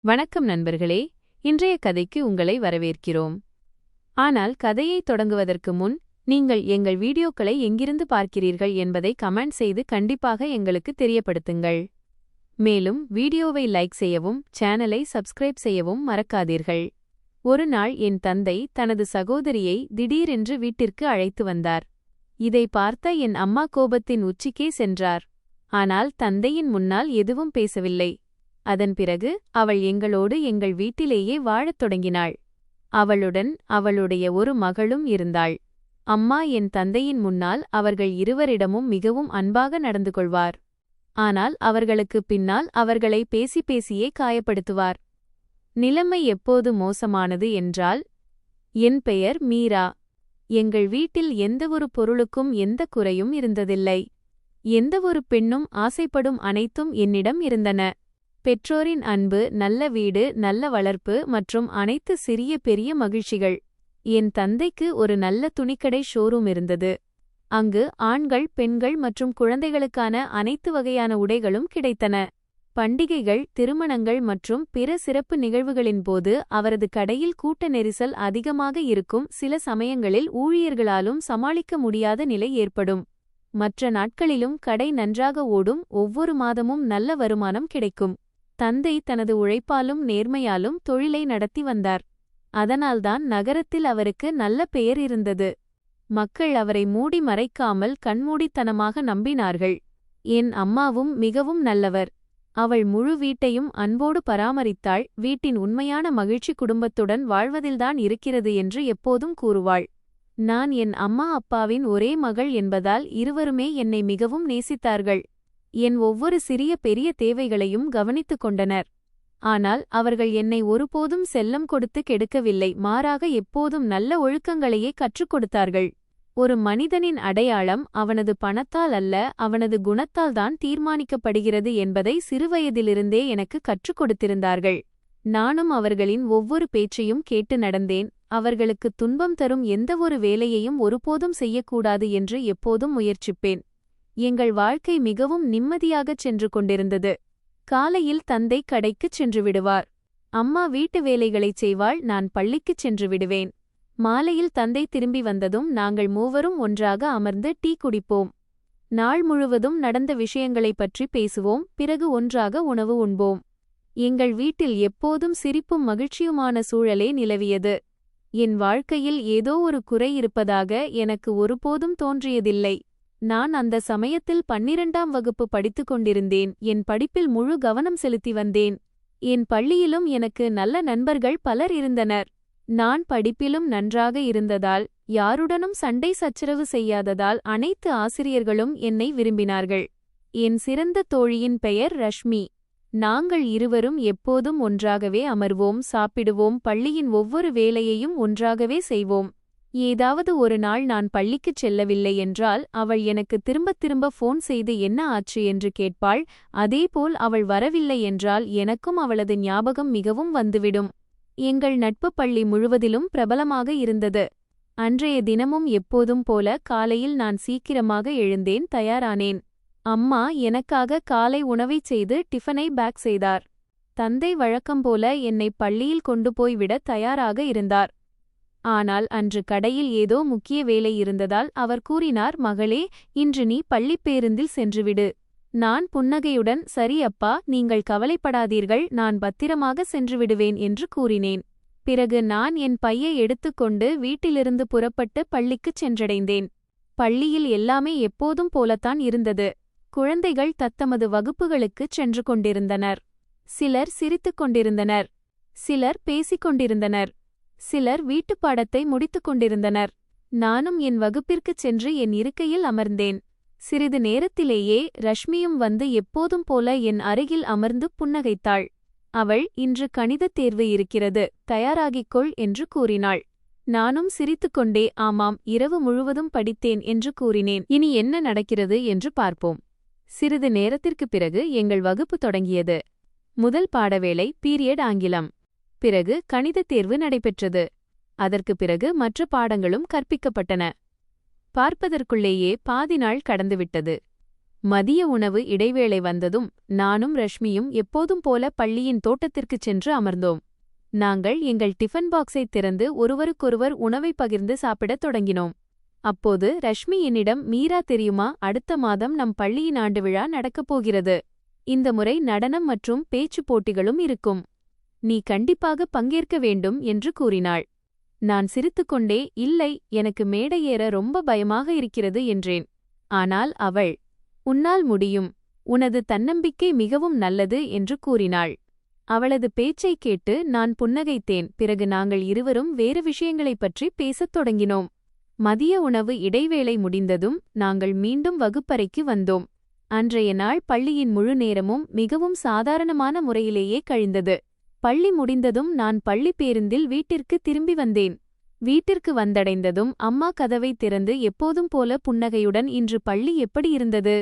வணக்கம் நண்பர்களே, இன்றைய கதைக்கு உங்களை வரவேற்கிறோம். ஆனால் கதையை தொடங்குவதற்கு முன் நீங்கள் எங்கள் வீடியோக்களை எங்கிருந்து பார்க்கிறீர்கள் என்பதை கமெண்ட் செய்து கண்டிப்பாக எங்களுக்கு தெரியப்படுத்துங்கள். மேலும் வீடியோவை லைக் செய்யவும் சேனலை சப்ஸ்கிரைப் செய்யவும் மறக்காதீர்கள். ஒரு நாள் என் தந்தை தனது சகோதரியை திடீரென்று வீட்டிற்கு அழைத்து வந்தார். இதை பார்த்த என் அம்மா கோபத்தின் உச்சிக்கே சென்றார். ஆனால் தந்தையின் முன்னால் எதுவும் பேசவில்லை. அதன் பிறகு அவள் எங்களோடு எங்கள் வீட்டிலேயே வாழத் தொடங்கினாள். அவளுடன் அவளுடைய ஒரு மகளும் இருந்தாள். அம்மா என் தந்தையின் முன்னால் அவர்கள் இருவரிடமும் மிகவும் அன்பாக நடந்து கொள்வார். ஆனால் அவர்களுக்குப் பின்னால் அவர்களை பேசியே காயப்படுத்துவார். நிலைமை எப்போது மோசமானது என்றால், என் பெயர் மீரா. எங்கள் வீட்டில் எந்தவொரு பொருளுக்கும் எந்த குறையும் இருந்ததில்லை. எந்தவொரு பெண்ணும் ஆசைப்படும் அனைத்தும் என்னிடம் இருந்தன. பெற்றோரின் அன்பு, நல்ல வீடு, நல்ல வளர்ப்பு மற்றும் அனைத்து சிறிய பெரிய மகிழ்ச்சிகள். என் தந்தைக்கு ஒரு நல்ல துணிக்கடை ஷோரூம் இருந்தது. அங்கு ஆண்கள், பெண்கள் மற்றும் குழந்தைகளுக்கான அனைத்து வகையான உடைகளும் கிடைத்தன. பண்டிகைகள், திருமணங்கள் மற்றும் பிற சிறப்பு நிகழ்வுகளின் போது அவரது கடையில் கூட்ட நெரிசல் அதிகமாக இருக்கும். சில சமயங்களில் ஊழியர்களாலும் சமாளிக்க முடியாத நிலை ஏற்படும். மற்ற நாட்களிலும் கடை நன்றாக ஓடும். ஒவ்வொரு மாதமும் நல்ல வருமானம் கிடைக்கும். தந்தை தனது உழைப்பாலும் நேர்மையாலும் தொழிலை நடத்தி வந்தார். அதனால்தான் நகரத்தில் அவருக்கு நல்ல பெயர் இருந்தது. மக்கள் அவரை மூடி மறைக்காமல் கண்மூடித்தனமாக நம்பினார்கள். என் அம்மாவும் மிகவும் நல்லவர். அவள் முழு வீட்டையும் அன்போடு பராமரித்தாள். வீட்டின் உண்மையான மகிழ்ச்சி குடும்பத்துடன் வாழ்வதில்தான் இருக்கிறது என்று எப்போதும் கூறுவாள். நான் என் அம்மா அப்பாவின் ஒரே மகள் என்பதால் இருவருமே என்னை மிகவும் நேசித்தார்கள். என் ஒவ்வொரு சிறிய பெரிய தேவைகளையும் கவனித்துக் கொண்டனர். ஆனால் அவர்கள் என்னை ஒருபோதும் செல்லம் கொடுத்து கெடுக்கவில்லை. மாறாக எப்போதும் நல்ல ஒழுக்கங்களையே கற்றுக் கொடுத்தார்கள். ஒரு மனிதனின் அடையாளம் அவனது பணத்தால் அல்ல, அவனது குணத்தால் தான் தீர்மானிக்கப்படுகிறது என்பதை சிறுவயதிலிருந்தே எனக்கு கற்றுக் கொடுத்திருந்தார்கள். நானும் அவர்களின் ஒவ்வொரு பேச்சையும் கேட்டு நடந்தேன். அவர்களுக்கு துன்பம் தரும் எந்தவொரு வேலையையும் ஒருபோதும் செய்யக்கூடாது என்று எப்போதும் முயற்சிப்பேன். எங்கள் வாழ்க்கை மிகவும் நிம்மதியாகச் சென்று கொண்டிருந்தது. காலையில் தந்தை கடைக்குச் சென்று விடுவார். அம்மா வீட்டு வேலைகளைச் செய்வாள். நான் பள்ளிக்குச் சென்று விடுவேன். மாலையில் தந்தை திரும்பி வந்ததும் நாங்கள் மூவரும் ஒன்றாக அமர்ந்து டீ குடிப்போம். நாள் முழுவதும் நடந்த விஷயங்களைப் பற்றி பேசுவோம். பிறகு ஒன்றாக உணவு உண்போம். எங்கள் வீட்டில் எப்போதும் சிரிப்பும் மகிழ்ச்சியுமான சூழலே நிலவியது. என் வாழ்க்கையில் ஏதோ ஒரு குறை இருப்பதாக எனக்கு ஒருபோதும் தோன்றியதில்லை. நான் அந்த சமயத்தில் 12ஆம் வகுப்பு படித்துக் கொண்டிருந்தேன். என் படிப்பில் முழு கவனம் செலுத்தி வந்தேன். என் பள்ளியிலும் எனக்கு நல்ல நண்பர்கள் பலர் இருந்தனர். நான் படிப்பிலும் நன்றாக இருந்ததால், யாருடனும் சண்டை சச்சரவு செய்யாததால் அனைத்து ஆசிரியர்களும் என்னை விரும்பினார்கள். என் சிறந்த தோழியின் பெயர் ரஷ்மி. நாங்கள் இருவரும் எப்போதும் ஒன்றாகவே அமர்வோம், சாப்பிடுவோம், பள்ளியின் ஒவ்வொரு வேலையையும் ஒன்றாகவே செய்வோம். ஏதாவது ஒரு நாள் நான் பள்ளிக்குச் செல்லவில்லை என்றால் அவள் எனக்கு திரும்ப ஃபோன் செய்து என்ன ஆச்சு என்று கேட்பாள். அதேபோல் அவள் வரவில்லை என்றால் எனக்கும் அவளது ஞாபகம் மிகவும் வந்துவிடும். எங்கள் நட்பு பள்ளி முழுவதிலும் பிரபலமாக இருந்தது. அன்றைய தினமும் எப்போதும் போல காலையில் நான் சீக்கிரமாக எழுந்தேன், தயாரானேன். அம்மா எனக்காக காலை உணவைச் செய்து டிஃபனை பேக் செய்தார். தந்தை வழக்கம்போல என்னை பள்ளியில் கொண்டு போய்விட தயாராக இருந்தார். ஆனால் அன்று கடையில் ஏதோ முக்கிய வேலை இருந்ததால் அவர் கூறினார், மகளே, இன்று நீ பள்ளிப் பேருந்தில் சென்றுவிடு. நான் புன்னகையுடன், சரி அப்பா, நீங்கள் கவலைப்படாதீர்கள், நான் பத்திரமாக சென்றுவிடுவேன் என்று கூறினேன். பிறகு நான் என் பையை எடுத்துக்கொண்டு வீட்டிலிருந்து புறப்பட்டு பள்ளிக்குச் சென்றடைந்தேன். பள்ளியில் எல்லாமே எப்போதும் போலத்தான் இருந்தது. குழந்தைகள் தத்தமது வகுப்புகளுக்குச் சென்று கொண்டிருந்தனர். சிலர் சிரித்துக் கொண்டிருந்தனர். சிலர் பேசிக் கொண்டிருந்தனர். சிலர் வீட்டுப்பாடத்தை முடித்துக் கொண்டிருந்தனர். நானும் என் வகுப்பிற்குச் சென்று என் இருக்கையில் அமர்ந்தேன். சிறிது நேரத்திலேயே ரஷ்மியும் வந்து எப்போதும் போல என் அருகில் அமர்ந்து புன்னகைத்தாள். அவள், இன்று கணிதத் தேர்வு இருக்கிறது, தயாராகிக்கொள் என்று கூறினாள். நானும் சிரித்துக்கொண்டே, ஆமாம், இரவு முழுவதும் படித்தேன் என்று கூறினேன். இனி என்ன நடக்கிறது என்று பார்ப்போம். சிறிது நேரத்திற்குப் பிறகு எங்கள் வகுப்பு தொடங்கியது. முதல் பாடவேளை பீரியட் ஆங்கிலம். பிறகு கணிதத் தேர்வு நடைபெற்றது. அதற்குப் பிறகு மற்ற பாடங்களும் கற்பிக்கப்பட்டன. பார்ப்பதற்குள்ளேயே பாதி நாள் கடந்துவிட்டது. மதிய உணவு இடைவேளை வந்ததும் நானும் ரஷ்மியும் எப்போதும் போல பள்ளியின் தோட்டத்திற்குச் சென்று அமர்ந்தோம். நாங்கள் எங்கள் டிஃபன் பாக்ஸை திறந்து ஒருவருக்கொருவர் உணவை பகிர்ந்து சாப்பிடத் தொடங்கினோம். அப்போது ரஷ்மி என்னிடம், மீரா தெரியுமா, அடுத்த மாதம் நம் பள்ளியின் ஆண்டு விழா நடக்கப் போகிறது. இந்த முறை நடனம் மற்றும் பேச்சுப் போட்டிகளும் இருக்கும். நீ கண்டிப்பாக பங்கேற்க வேண்டும் என்று கூறினாள். நான் சிரித்துக்கொண்டே, இல்லை, எனக்கு மேடை ஏற ரொம்ப பயமாக இருக்கிறது என்றேன். ஆனால் அவள், உன்னால் முடியும், உனது தன்னம்பிக்கை மிகவும் நல்லது என்று கூறினாள். அவளது பேச்சைக் கேட்டு நான் புன்னகைத்தேன். பிறகு நாங்கள் இருவரும் வேறு விஷயங்களைப் பற்றி பேசத் தொடங்கினோம். மதிய உணவு இடைவேளை முடிந்ததும் நாங்கள் மீண்டும் வகுப்பறைக்கு வந்தோம். அன்றைய நாள் பள்ளியின் முழு நேரமும் மிகவும் சாதாரணமான முறையிலேயே கழிந்தது. பள்ளி முடிந்ததும் நான் பள்ளி பேருந்தில் வீட்டிற்கு திரும்பி வந்தேன். வீட்டிற்கு வந்தடைந்ததும் அம்மா கதவை திறந்து எப்போதும் போல புன்னகையுடன், இன்று பள்ளி எப்படி இருந்தது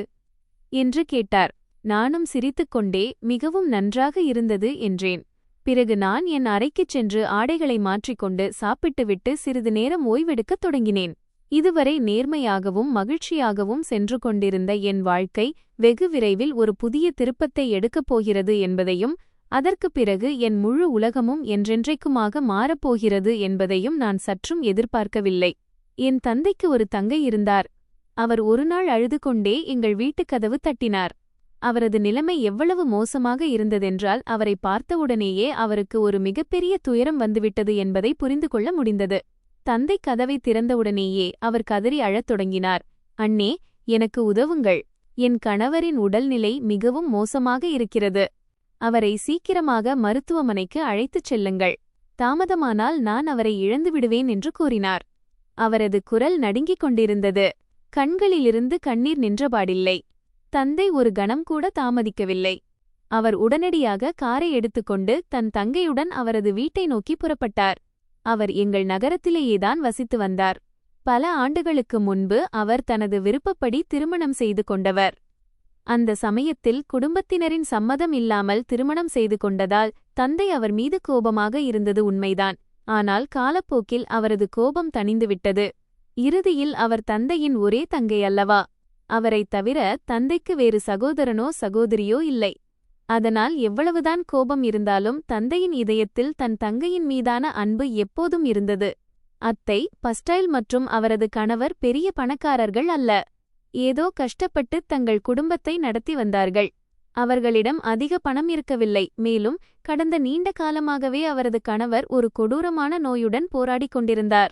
என்று கேட்டார். நானும் சிரித்துக்கொண்டே, மிகவும் நன்றாக இருந்தது என்றேன். பிறகு நான் என் அறைக்குச் சென்று ஆடைகளை மாற்றிக்கொண்டு சாப்பிட்டுவிட்டு சிறிது நேரம் ஓய்வெடுக்கத் தொடங்கினேன். இதுவரை நேர்மையாகவும் மகிழ்ச்சியாகவும் சென்று கொண்டிருந்த என் வாழ்க்கை வெகு விரைவில் ஒரு புதிய திருப்பத்தை எடுக்கப் போகிறது என்பதையும், அதற்குப் பிறகு என் முழு உலகமும் என்றென்றைக்குமாக மாறப்போகிறது என்பதையும் நான் சற்றும் எதிர்பார்க்கவில்லை. என் தந்தைக்கு ஒரு தங்கை இருந்தார். அவர் ஒருநாள் அழுது கொண்டே எங்கள் வீட்டுக் கதவு தட்டினார். அவரது நிலைமை எவ்வளவு மோசமாக இருந்ததென்றால் அவரை பார்த்தவுடனேயே அவருக்கு ஒரு மிகப்பெரிய துயரம் வந்துவிட்டது என்பதை புரிந்து கொள்ள முடிந்தது. தந்தை கதவை திறந்தவுடனேயே அவர் கதறி அழத் தொடங்கினார். அண்ணே, எனக்கு உதவுங்கள். என் கணவரின் உடல்நிலை மிகவும் மோசமாக இருக்கிறது. அவரை சீக்கிரமாக மருத்துவமனைக்கு அழைத்துச் செல்லுங்கள். தாமதமானால் நான் அவரை இழந்து விடுவேன் என்று கூறினார். அவரது குரல் நடுங்கிக் கொண்டிருந்தது. கண்களிலிருந்து கண்ணீர் நின்றபாடில்லை. தந்தை ஒரு கணம் கூட தாமதிக்கவில்லை. அவர் உடனடியாக காரை எடுத்துக்கொண்டு தன் தங்கையுடன் அவரது வீட்டை நோக்கி புறப்பட்டார். அவர் எங்கள் நகரத்திலேயேதான் வசித்து வந்தார். பல ஆண்டுகளுக்கு முன்பு அவர் தனது விருப்பப்படி திருமணம் செய்து கொண்டவர். அந்த சமயத்தில் குடும்பத்தினரின் சம்மதம் இல்லாமல் திருமணம் செய்து கொண்டதால் தந்தை அவர் மீது கோபமாக இருந்தது உண்மைதான். ஆனால் காலப்போக்கில் அவரது கோபம் தணிந்துவிட்டது. இறுதியில் அவர் தந்தையின் ஒரே தங்கை அல்லவா? அவரைத் தவிர தந்தைக்கு வேறு சகோதரனோ சகோதரியோ இல்லை. அதனால் எவ்வளவுதான் கோபம் இருந்தாலும் தந்தையின் இதயத்தில் தன் தங்கையின் மீதான அன்பு எப்போதும் இருந்தது. அத்தை பஸ்டைல் மற்றும் அவரது கணவர் பெரிய பணக்காரர்கள் அல்ல. ஏதோ கஷ்டப்பட்டு தங்கள் குடும்பத்தை நடத்தி வந்தார்கள். அவர்களிடம் அதிக பணம் இருக்கவில்லை. மேலும் கடந்த நீண்ட காலமாகவே அவரது கணவர் ஒரு கொடூரமான நோயுடன் போராடிக் கொண்டிருந்தார்.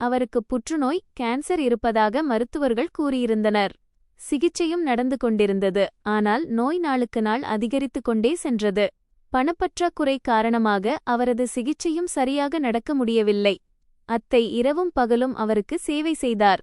அவருக்கு புற்றுநோய், கேன்சர் இருப்பதாக மருத்துவர்கள் கூறியிருந்தனர். சிகிச்சையும் நடந்து கொண்டிருந்தது. ஆனால் நோய் நாளுக்கு நாள் அதிகரித்து கொண்டே சென்றது. பணப்பற்றாக்குறை காரணமாக அவரது சிகிச்சையும் சரியாக நடக்க முடியவில்லை. அத்தை இரவும் பகலும் அவருக்கு சேவை செய்தார்.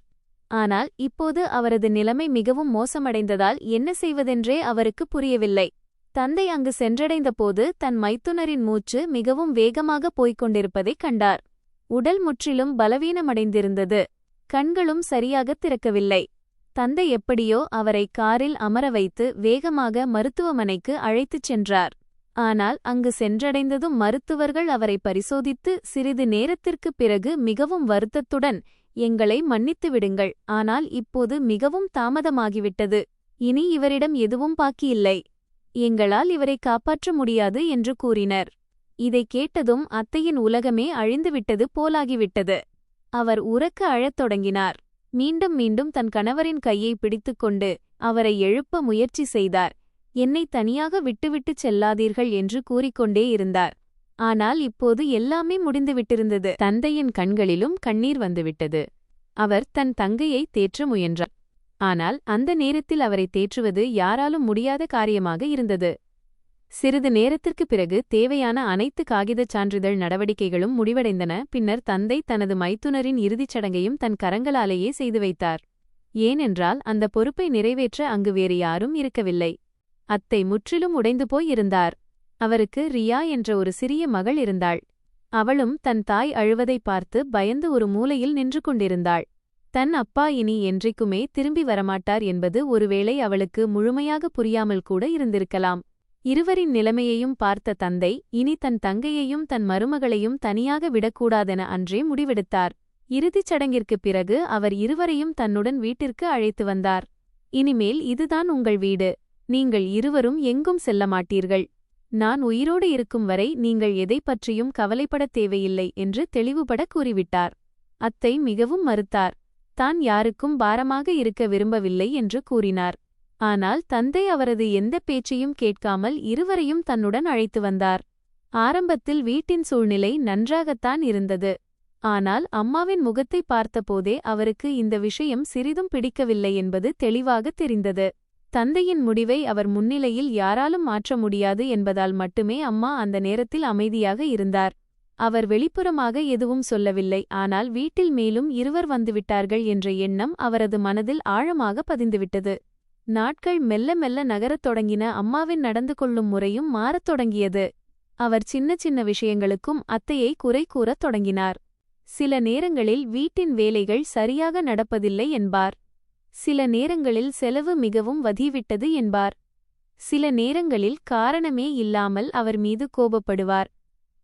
ஆனால் இப்போது அவரது நிலைமை மிகவும் மோசமடைந்ததால் என்ன செய்வதென்றே அவருக்கு புரியவில்லை. தந்தை அங்கு சென்றடைந்தபோது தன் மைத்துனரின் மூச்சு மிகவும் வேகமாக போய்க் கொண்டிருப்பதைக் கண்டார். உடல் முற்றிலும் பலவீனமடைந்திருந்தது. கண்களும் சரியாகத் திறக்கவில்லை. தந்தை எப்படியோ அவரை காரில் அமர வைத்து வேகமாக மருத்துவமனைக்கு அழைத்துச் சென்றார். ஆனால் அங்கு சென்றடைந்ததும் மருத்துவர்கள் அவரை பரிசோதித்து சிறிது நேரத்திற்குப் பிறகு மிகவும் வருத்தத்துடன், எங்களை மன்னித்து விடுங்கள், ஆனால் இப்போது மிகவும் தாமதமாகிவிட்டது. இனி இவரிடம் எதுவும் பாக்கியில்லை. எங்களால் இவரை காப்பாற்ற முடியாது என்று கூறினர். இதைக் கேட்டதும் அத்தையின் உலகமே அழிந்துவிட்டது போலாகிவிட்டது. அவர் உரக்க அழத் தொடங்கினார். மீண்டும் மீண்டும் தன் கணவரின் கையை பிடித்துக்கொண்டு அவரை எழுப்ப முயற்சி செய்தார். என்னை தனியாக விட்டுவிட்டுச் செல்லாதீர்கள் என்று கூறிக்கொண்டே இருந்தார். ஆனால் இப்போது எல்லாமே முடிந்துவிட்டிருந்தது. தந்தையின் கண்களிலும் கண்ணீர் வந்துவிட்டது. அவர் தன் தங்கையை தேற்ற முயன்றார். ஆனால் அந்த நேரத்தில் அவரை தேற்றுவது யாராலும் முடியாத காரியமாக இருந்தது. சிறிது நேரத்திற்குப் பிறகு தேவையான அனைத்து காகிதச் சான்றிதழ் நடவடிக்கைகளும் முடிவடைந்தன. பின்னர் தந்தை தனது மைத்துனரின் இறுதிச் சடங்கையும் தன் கரங்களாலேயே செய்து வைத்தார். ஏனென்றால் அந்த பொறுப்பை நிறைவேற்ற அங்கு வேறு யாரும் இருக்கவில்லை. அத்தை முற்றிலும் உடைந்து போய் இருந்தார். அவருக்கு ரியா என்ற ஒரு சிறிய மகள் இருந்தாள். அவளும் தன் தாய் அழுவதைப் பார்த்து பயந்து ஒரு மூலையில் நின்று கொண்டிருந்தாள். தன் அப்பா இனி என்றைக்குமே திரும்பி வரமாட்டார் என்பது ஒருவேளை அவளுக்கு முழுமையாக புரியாமல் கூட இருந்திருக்கலாம். இருவரின் நிலைமையையும் பார்த்த தந்தை இனி தன் தங்கையையும் தன் மருமகளையும் தனியாக விடக்கூடாதென அன்றே முடிவெடுத்தார். இறுதிச் சடங்கிற்குப் பிறகு அவர் இருவரையும் தன்னுடன் வீட்டிற்கு அழைத்து வந்தார். இனிமேல் இதுதான் உங்கள் வீடு. நீங்கள் இருவரும் எங்கும் செல்ல மாட்டீர்கள். நான் உயிரோடு இருக்கும் வரை நீங்கள் எதைப் பற்றியும் கவலைப்படத் தேவையில்லை என்று தெளிவுபட கூறிவிட்டார். அத்தை மிகவும் மறுத்தார். தான் யாருக்கும் பாரமாக இருக்க விரும்பவில்லை என்று கூறினார். ஆனால் தந்தை அவரது எந்த பேச்சையும் கேட்காமல் இருவரையும் தன்னுடன் அழைத்து வந்தார். ஆரம்பத்தில் வீட்டின் சூழ்நிலை நன்றாகத்தான் இருந்தது. ஆனால் அம்மாவின் முகத்தை பார்த்தபோதே அவருக்கு இந்த விஷயம் சிறிதும் பிடிக்கவில்லை என்பது தெளிவாகத் தெரிந்தது. தந்தையின் முடிவை அவர் முன்னிலையில் யாராலும் மாற்ற முடியாது என்பதால் மட்டுமே அம்மா அந்த நேரத்தில் அமைதியாக இருந்தார். அவர் வெளிப்புறமாக எதுவும் சொல்லவில்லை. ஆனால் வீட்டில் மேலும் இருவர் வந்துவிட்டார்கள் என்ற எண்ணம் அவரது மனதில் ஆழமாக பதிந்துவிட்டது. நாட்கள் மெல்ல மெல்ல நகரத் தொடங்கின. அம்மாவின் நடந்து கொள்ளும் முறையும் மாறத் தொடங்கியது. அவர் சின்ன சின்ன விஷயங்களுக்கும் அத்தையை குறை கூறத் தொடங்கினார். சில நேரங்களில் வீட்டின் வேலைகள் சரியாக நடப்பதில்லை என்பார். சில நேரங்களில் செலவு மிகவும் வதிவிட்டது என்பார். சில நேரங்களில் காரணமே இல்லாமல் அவர் மீது கோபப்படுவார்.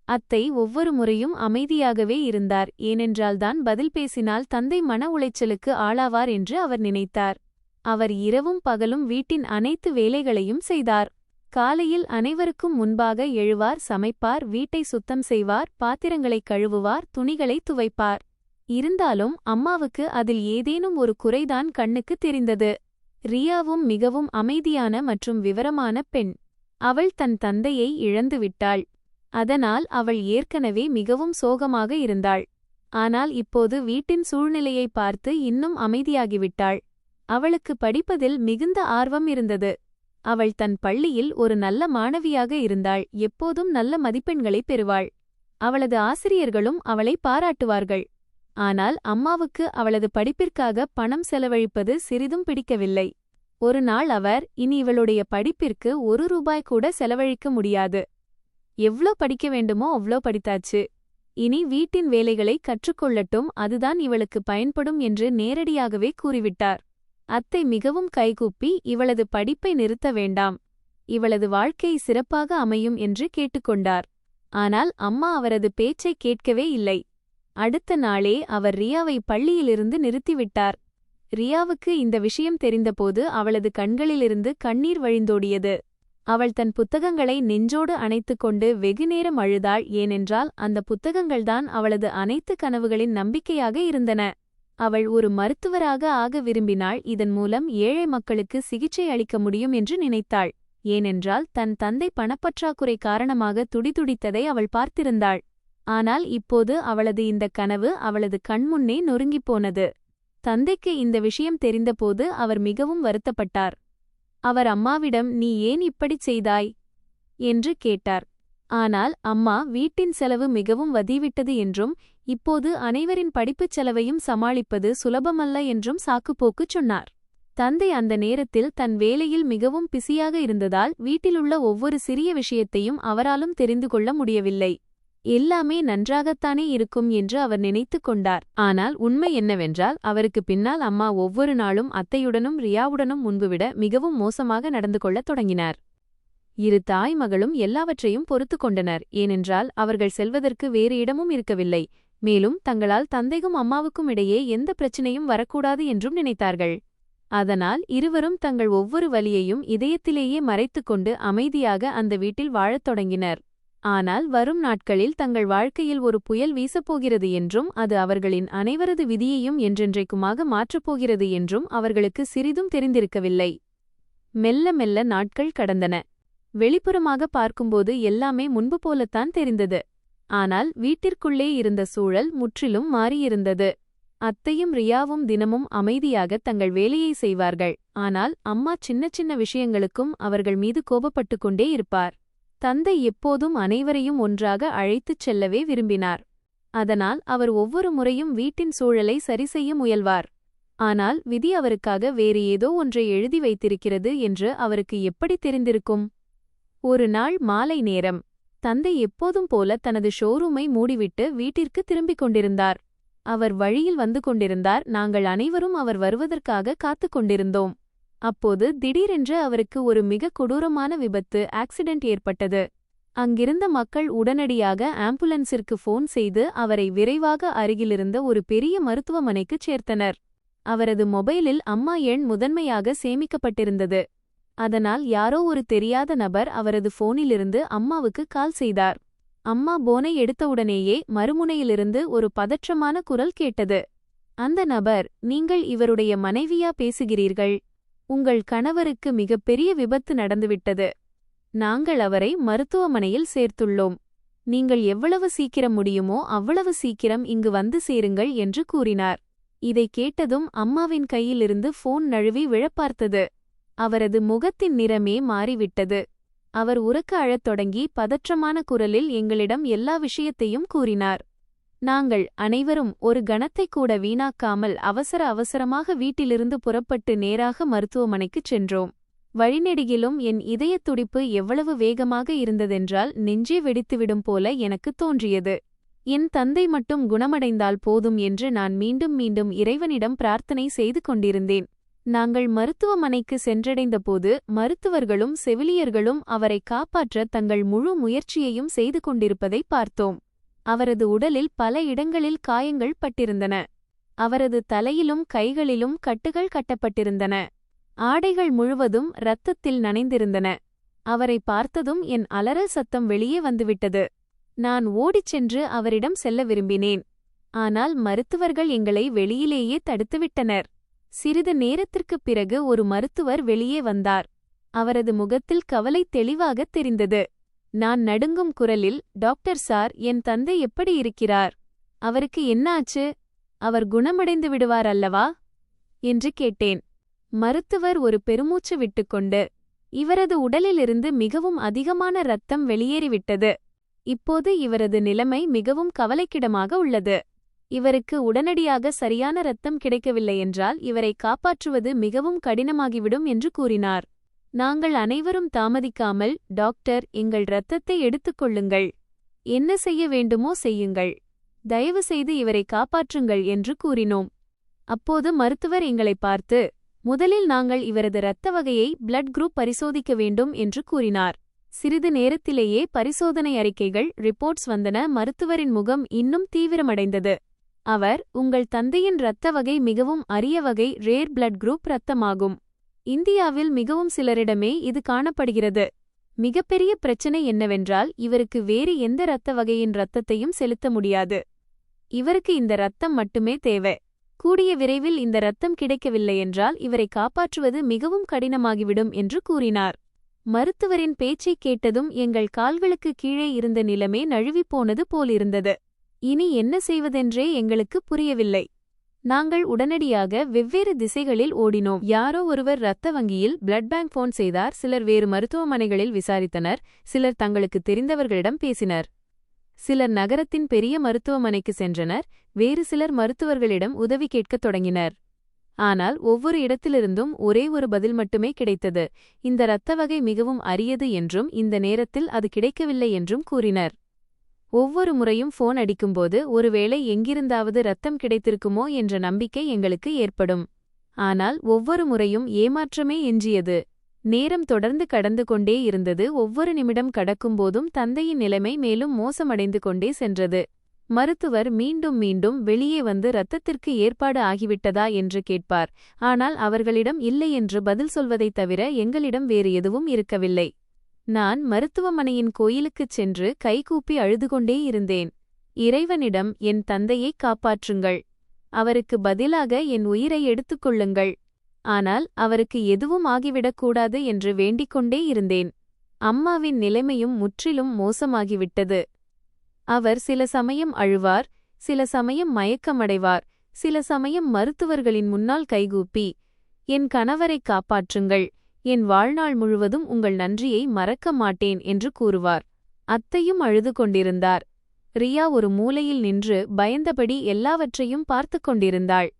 அத்தை ஒவ்வொரு முறையும் அமைதியாகவே இருந்தார். ஏனென்றால்தான் பதில் பேசினால் தந்தை மன உளைச்சலுக்கு ஆளாவார் என்று அவர் நினைத்தார். அவர் இரவும் பகலும் வீட்டின் அனைத்து வேலைகளையும் செய்தார். காலையில் அனைவருக்கும் முன்பாக எழுவார், சமைப்பார், வீட்டை சுத்தம் செய்வார், பாத்திரங்களை கழுவுவார், துணிகளை துவைப்பார். இருந்தாலும் அம்மாவுக்கு அதில் ஏதேனும் ஒரு குறைதான் கண்ணுக்கு தெரிந்தது. ரியாவும் மிகவும் அமைதியான மற்றும் விவரமான பெண். அவள் தன் தந்தையை இழந்துவிட்டாள். அதனால் அவள் ஏற்கனவே மிகவும் சோகமாக இருந்தாள். ஆனால் இப்போது வீட்டின் சூழ்நிலையை பார்த்து இன்னும் அமைதியாகிவிட்டாள். அவளுக்கு படிப்பதில் மிகுந்த ஆர்வம் இருந்தது. அவள் தன் பள்ளியில் ஒரு நல்ல மாணவியாக இருந்தாள். எப்போதும் நல்ல மதிப்பெண்களைப் பெறுவாள். அவளது ஆசிரியர்களும் அவளை பாராட்டுவார்கள். ஆனால் அம்மாவுக்கு அவளது படிப்பிற்காக பணம் செலவழிப்பது சிறிதும் பிடிக்கவில்லை. ஒரு நாள் அவர், இனி இவளுடைய படிப்பிற்கு 1 ரூபாய் கூட செலவழிக்க முடியாது. எவ்ளோ படிக்க வேண்டுமோ அவ்ளோ படித்தாச்சு. இனி வீட்டின் வேலைகளை கற்றுக்கொள்ளட்டும், அதுதான் இவளுக்கு பயன்படும் என்று நேரடியாகவே கூறிவிட்டார். அத்தை மிகவும் கைகூப்பி இவளது படிப்பை நிறுத்த வேண்டாம், இவளது வாழ்க்கை சிறப்பாக அமையும் என்று கேட்டுக்கொண்டார். ஆனால் அம்மா அவரது பேச்சை கேட்கவே இல்லை. அடுத்த நாளே அவர் ரியாவை பள்ளியிலிருந்து நிறுத்திவிட்டார். ரியாவுக்கு இந்த விஷயம் தெரிந்தபோது அவளது கண்களிலிருந்து கண்ணீர் வழிந்தோடியது. அவள் தன் புத்தகங்களை நெஞ்சோடு அணைத்துக்கொண்டு வெகுநேரம் அழுதாள். ஏனென்றால் அந்த புத்தகங்கள்தான் அவளது அனைத்து கனவுகளின் நம்பிக்கையாக இருந்தன. அவள் ஒரு மருத்துவராக ஆக விரும்பினாள். இதன் மூலம் ஏழை மக்களுக்கு சிகிச்சை அளிக்க முடியும் என்று நினைத்தாள். ஏனென்றால் தன் தந்தை பணப்பற்றாக்குறை காரணமாக துடிதுடித்ததை அவள் பார்த்திருந்தாள். ஆனால் இப்போது அவளது இந்த கனவு அவளது கண்முன்னே நொறுங்கிப்போனது. தந்தைக்கு இந்த விஷயம் தெரிந்தபோது அவர் மிகவும் வருத்தப்பட்டார். அவர் அம்மாவிடம், நீ ஏன் இப்படிச் செய்தாய் என்று கேட்டார். ஆனால் அம்மா வீட்டின் செலவு மிகவும் வதிவிட்டது என்றும் இப்போது அனைவரின் படிப்புச் செலவையும் சமாளிப்பது சுலபமல்ல என்றும் சாக்குப்போக்குச் சொன்னார். தந்தை அந்த நேரத்தில் தன் வேலையில் மிகவும் பிஸியாக இருந்ததால் வீட்டிலுள்ள ஒவ்வொரு சிறிய விஷயத்தையும் அவராலும் தெரிந்து கொள்ள முடியவில்லை. எல்லாமே நன்றாகத்தானே இருக்கும் என்று அவர் நினைத்து கொண்டார். ஆனால் உண்மை என்னவென்றால் அவருக்கு பின்னால் அம்மா ஒவ்வொரு நாளும் அத்தையுடனும் ரியாவுடனும் முன்புவிட மிகவும் மோசமாக நடந்து கொள்ளத் தொடங்கினார். இரு தாய் மகளும் எல்லாவற்றையும் பொறுத்து கொண்டனர். ஏனென்றால் அவர்கள் செல்வதற்கு வேறு இடமும் இருக்கவில்லை. மேலும் தங்களால் தந்தைக்கும் அம்மாவுக்கும் இடையே எந்த பிரச்சினையும் வரக்கூடாது என்றும் நினைத்தார்கள். அதனால் இருவரும் தங்கள் ஒவ்வொரு வலியையும் இதயத்திலேயே மறைத்துக்கொண்டு அமைதியாக அந்த வீட்டில் வாழத் தொடங்கினர். ஆனால் வரும் நாட்களில் தங்கள் வாழ்க்கையில் ஒரு புயல் வீசப்போகிறது என்றும் அது அவர்களின் அனைவரது விதியையும் என்றென்றைக்குமாக மாற்றப்போகிறது என்றும் அவர்களுக்கு சிறிதும் தெரிந்திருக்கவில்லை. மெல்ல மெல்ல நாட்கள் கடந்தன. வெளிப்புறமாக பார்க்கும்போது எல்லாமே முன்பு போலத்தான் தெரிந்தது. ஆனால் வீட்டிற்குள்ளே இருந்த சூழல் முற்றிலும் மாறியிருந்தது. அத்தையும் ரியாவும் தினமும் அமைதியாக தங்கள் வேலையை செய்வார்கள். ஆனால் அம்மா சின்ன சின்ன விஷயங்களுக்கும் அவர்கள் மீது கோபப்பட்டு கொண்டே இருப்பார். தந்தை எப்போதும் அனைவரையும் ஒன்றாக அழைத்துச் செல்லவே விரும்பினார். அதனால் அவர் ஒவ்வொரு முறையும் வீட்டின் சூழலை சரிசெய்ய முயல்வார். ஆனால் விதி அவருக்காக வேறு ஏதோ ஒன்றை எழுதி வைத்திருக்கிறது என்று அவருக்கு எப்படி தெரிந்திருக்கும்? ஒரு நாள் மாலை நேரம். தந்தை எப்போதும் போல தனது ஷோரூமை மூடிவிட்டு வீட்டிற்கு திரும்பிக் கொண்டிருந்தார். அவர் வழியில் வந்து கொண்டிருந்தார். நாங்கள் அனைவரும் அவர் வருவதற்காக காத்துக் கொண்டிருந்தோம். அப்போது திடீரென்று அவருக்கு ஒரு மிக கொடூரமான விபத்து, ஆக்சிடென்ட் ஏற்பட்டது. அங்கிருந்த மக்கள் உடனடியாக ஆம்புலன்ஸிற்கு ஃபோன் செய்து அவரை விரைவாக அருகிலிருந்த ஒரு பெரிய மருத்துவமனைக்குச் சேர்த்தனர். அவரது மொபைலில் அம்மா எண் முதன்மையாக சேமிக்கப்பட்டிருந்தது. அதனால் யாரோ ஒரு தெரியாத நபர் அவரது போனிலிருந்து அம்மாவுக்கு கால் செய்தார். அம்மா போனை எடுத்தவுடனேயே மறுமுனையிலிருந்து ஒரு பதற்றமான குரல் கேட்டது. அந்த நபர், நீங்கள் இவருடைய மனைவியா பேசுகிறீர்கள்? உங்கள் கணவருக்கு மிகப்பெரிய விபத்து நடந்துவிட்டது. நாங்கள் அவரை மருத்துவமனையில் சேர்த்துள்ளோம். நீங்கள் எவ்வளவு சீக்கிரம் முடியுமோ அவ்வளவு சீக்கிரம் இங்கு வந்து சேருங்கள் என்று கூறினார். இதை கேட்டதும் அம்மாவின் கையிலிருந்து போன் நழுவி விழப்பார்த்தது. அவரது முகத்தின் நிறமே மாறிவிட்டது. அவர் உரக்க அழத் தொடங்கி பதற்றமான குரலில் எங்களிடம் எல்லா விஷயத்தையும் கூறினார். நாங்கள் அனைவரும் ஒரு கணத்தைக் கூட வீணாக்காமல் அவசரமாக வீட்டிலிருந்து புறப்பட்டு நேராக மருத்துவமனைக்குச் சென்றோம். வழிநெடுகிலும் என் இதயத் துடிப்பு எவ்வளவு வேகமாக இருந்ததென்றால் நெஞ்சே வெடித்துவிடும் போல எனக்குத் தோன்றியது. என் தந்தை மட்டும் குணமடைந்தால் போதும் என்று நான் மீண்டும் மீண்டும் இறைவனிடம் பிரார்த்தனை செய்து கொண்டிருந்தேன். நாங்கள் மருத்துவமனைக்கு சென்றடைந்தபோது மருத்துவர்களும் செவிலியர்களும் அவரை காப்பாற்ற தங்கள் முழு முயற்சியையும் செய்து கொண்டிருப்பதை பார்த்தோம். அவரது உடலில் பல இடங்களில் காயங்கள் பட்டிருந்தன. அவரது தலையிலும் கைகளிலும் கட்டுகள் கட்டப்பட்டிருந்தன. ஆடைகள் முழுவதும் இரத்தத்தில் நனைந்திருந்தன. அவரை பார்த்ததும் என் அலறல் சத்தம் வெளியே வந்துவிட்டது. நான் ஓடிச் சென்று அவரிடம் செல்ல விரும்பினேன். ஆனால் மருத்துவர்கள் எங்களை வெளியிலேயே தடுத்துவிட்டனர். சிறிது நேரத்திற்குப் பிறகு ஒரு மருத்துவர் வெளியே வந்தார். அவரது முகத்தில் கவலை தெளிவாகத் தெரிந்தது. நான் நடுங்கும் குரலில், டாக்டர் சார், என் தந்தை எப்படி இருக்கிறார்? அவருக்கு என்ன ஆச்சு? அவர் குணமடைந்து விடுவார் அல்லவா என்று கேட்டேன். மருத்துவர் ஒரு பெருமூச்சு விட்டுக்கொண்டு, இவரது உடலிலிருந்து மிகவும் அதிகமான இரத்தம் வெளியேறிவிட்டது. இப்போது இவரது நிலைமை மிகவும் கவலைக்கிடமாக உள்ளது. இவருக்கு உடனடியாக சரியான இரத்தம் கிடைக்கவில்லையென்றால் இவரை காப்பாற்றுவது மிகவும் கடினமாகிவிடும் என்று கூறினார். நாங்கள் அனைவரும் தாமதிக்காமல், டாக்டர், எங்கள் இரத்தத்தை எடுத்துக்கொள்ளுங்கள். என்ன செய்ய வேண்டுமோ செய்யுங்கள். தயவு செய்து இவரை காப்பாற்றுங்கள் என்று கூறினோம். அப்போது மருத்துவர் எங்களை பார்த்து, முதலில் நாங்கள் இவரது இரத்த வகையை பிளட் குரூப் பரிசோதிக்க வேண்டும் என்று கூறினார். சிறிது நேரத்திலேயே பரிசோதனை அறிக்கைகள், ரிப்போர்ட்ஸ் வந்தன. மருத்துவரின் முகம் இன்னும் தீவிரமடைந்தது. அவர், உங்கள் தந்தையின் இரத்த வகை மிகவும் அரிய வகை ரேர் பிளட் குரூப் இரத்தமாகும். இந்தியாவில் மிகவும் சிலரிடமே இது காணப்படுகிறது. மிகப்பெரிய பிரச்சனை என்னவென்றால் இவருக்கு வேறு எந்த இரத்த வகையின் இரத்தத்தையும் செலுத்த முடியாது. இவருக்கு இந்த இரத்தம் மட்டுமே தேவை. கூடிய விரைவில் இந்த இரத்தம் கிடைக்கவில்லையென்றால் இவரை காப்பாற்றுவது மிகவும் கடினமாகிவிடும் என்று கூறினார். மருத்துவரின் பேச்சைக் கேட்டதும் எங்கள் கால்களுக்கு கீழே இருந்த நிலமே நழுவிப்போனது போலிருந்தது. இனி என்ன செய்வதென்றே எங்களுக்கு புரியவில்லை. நாங்கள் உடனடியாக வெவ்வேறு திசைகளில் ஓடினோம். யாரோ ஒருவர் இரத்த வங்கியில் பிளட் பேங்க் போன் செய்தார். சிலர் வேறு மருத்துவமனைகளில் விசாரித்தனர். சிலர் தங்களுக்கு தெரிந்தவர்களிடம் பேசினர். சிலர் நகரத்தின் பெரிய மருத்துவமனைக்கு சென்றனர். வேறு சிலர் மருத்துவர்களிடம் உதவி கேட்கத் தொடங்கினர். ஆனால் ஒவ்வொரு இடத்திலிருந்தும் ஒரே ஒரு பதில் மட்டுமே கிடைத்தது. இந்த இரத்த வகை மிகவும் அரியது என்றும் இந்த நேரத்தில் அது கிடைக்கவில்லை என்றும் கூறினர். ஒவ்வொரு முறையும் போன் அடிக்கும்போது ஒருவேளை எங்கிருந்தாவது இரத்தம் கிடைத்திருக்குமோ என்ற நம்பிக்கை எங்களுக்கு ஏற்படும். ஆனால் ஒவ்வொரு முறையும் ஏமாற்றமே எஞ்சியது. நேரம் தொடர்ந்து கடந்து கொண்டே இருந்தது. ஒவ்வொரு நிமிடம் கடக்கும்போதும் தந்தையின் நிலைமை மேலும் மோசமடைந்து கொண்டே சென்றது. மருத்துவர் மீண்டும் மீண்டும் வெளியே வந்து இரத்தத்திற்கு ஏற்பாடு ஆகிவிட்டதா என்று கேட்பார். ஆனால் அவர்களிடம் இல்லை என்று பதில் சொல்வதைத் தவிர எங்களிடம் வேறு எதுவும் இருக்கவில்லை. நான் மருத்துவமனையின் கோயிலுக்குச் சென்று கைகூப்பி அழுதுகொண்டே இருந்தேன். இறைவனிடம், என் தந்தையைக் காப்பாற்றுங்கள். அவருக்கு பதிலாக என் உயிரை எடுத்துக்கொள்ளுங்கள். ஆனால் அவருக்கு எதுவும் ஆகிவிடக்கூடாது என்று வேண்டிக்கொண்டே இருந்தேன். அம்மாவின் நிலைமையும் முற்றிலும் மோசமாகிவிட்டது. அவர் சில சமயம் அழுவார், சில சமயம் மயக்கமடைவார், சில சமயம் மருத்துவர்களின் முன்னால் கைகூப்பி, என் கணவரைக் காப்பாற்றுங்கள், என் வாழ்நாள் முழுவதும் உங்கள் நன்றியை மறக்க மாட்டேன் என்று கூறுவார். அத்தையும் அழுது கொண்டிருந்தார். ரியா ஒரு மூலையில் நின்று பயந்தபடி எல்லாவற்றையும் பார்த்து கொண்டிருந்தாள்.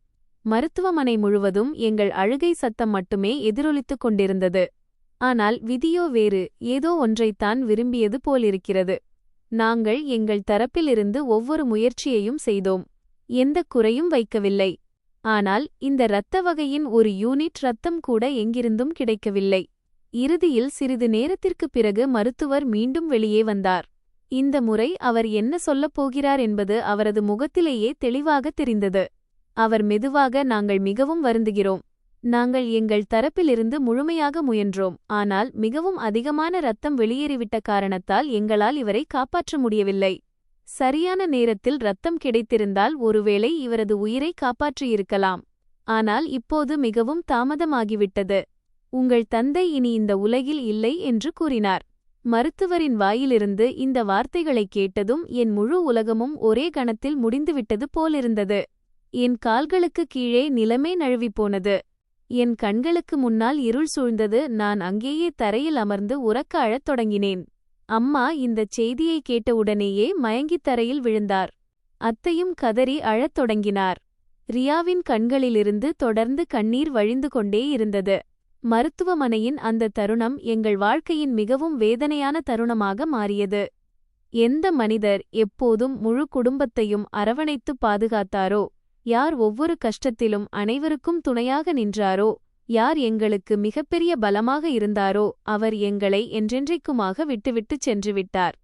மருத்துவமனை முழுவதும் எங்கள் அழுகை சத்தம் மட்டுமே எதிரொலித்துக் கொண்டிருந்தது. ஆனால் விதியோ வேறு ஏதோ ஒன்றைத்தான் விரும்பியது போலிருக்கிறது. நாங்கள் எங்கள் தரப்பிலிருந்து ஒவ்வொரு முயற்சியையும் செய்தோம். எந்தக் குறையும் வைக்கவில்லை. ஆனால் இந்த இரத்த வகையின் ஒரு யூனிட் இரத்தம் கூட எங்கிருந்தும் கிடைக்கவில்லை. இறுதியில் சிறிது நேரத்திற்குப் பிறகு மருத்துவர் மீண்டும் வெளியே வந்தார். இந்த முறை அவர் என்ன சொல்லப் போகிறார் என்பது அவரது முகத்திலேயே தெளிவாக தெரிந்தது. அவர் மெதுவாக, நாங்கள் மிகவும் வருந்துகிறோம். நாங்கள் எங்கள் தரப்பிலிருந்து முழுமையாக முயன்றோம், ஆனால் மிகவும் அதிகமான இரத்தம் வெளியேறிவிட்ட காரணத்தால் எங்களால் இவரை காப்பாற்ற முடியவில்லை. சரியான நேரத்தில் இரத்தம் கிடைத்திருந்தால் ஒருவேளை இவரது உயிரை காப்பாற்றியிருக்கலாம். ஆனால் இப்போது மிகவும் தாமதமாகிவிட்டது. உங்கள் தந்தை இனி இந்த உலகில் இல்லை என்று கூறினார். மருத்துவரின் வாயிலிருந்து இந்த வார்த்தைகளைக் கேட்டதும் என் முழு உலகமும் ஒரே கணத்தில் முடிந்துவிட்டது போலிருந்தது. என் கால்களுக்கு கீழே நிலமே நழுவிப்போனது. என் கண்களுக்கு முன்னால் இருள் சூழ்ந்தது. நான் அங்கேயே தரையில் அமர்ந்து உரக்க அழத் தொடங்கினேன். அம்மா இந்தச் செய்தியை கேட்டவுடனேயே மயங்கித் தரையில் விழுந்தார். அத்தையும் கதறி அழத் தொடங்கினார். ரியாவின் கண்களிலிருந்து தொடர்ந்து கண்ணீர் வழிந்து கொண்டே இருந்தது. மருத்துவமனையின் அந்த தருணம் எங்கள் வாழ்க்கையின் மிகவும் வேதனையான தருணமாக மாறியது. எந்த மனிதர் எப்போதும் முழு குடும்பத்தையும் அரவணைத்து பாதுகாத்தாரோ, யார் ஒவ்வொரு கஷ்டத்திலும் அனைவருக்கும் துணையாக நின்றாரோ, யார் எங்களுக்கு மிகப்பெரிய பலமாக இருந்தாரோ, அவர் எங்களை என்றென்றைக்குமாக விட்டுவிட்டுச் சென்றுவிட்டார்.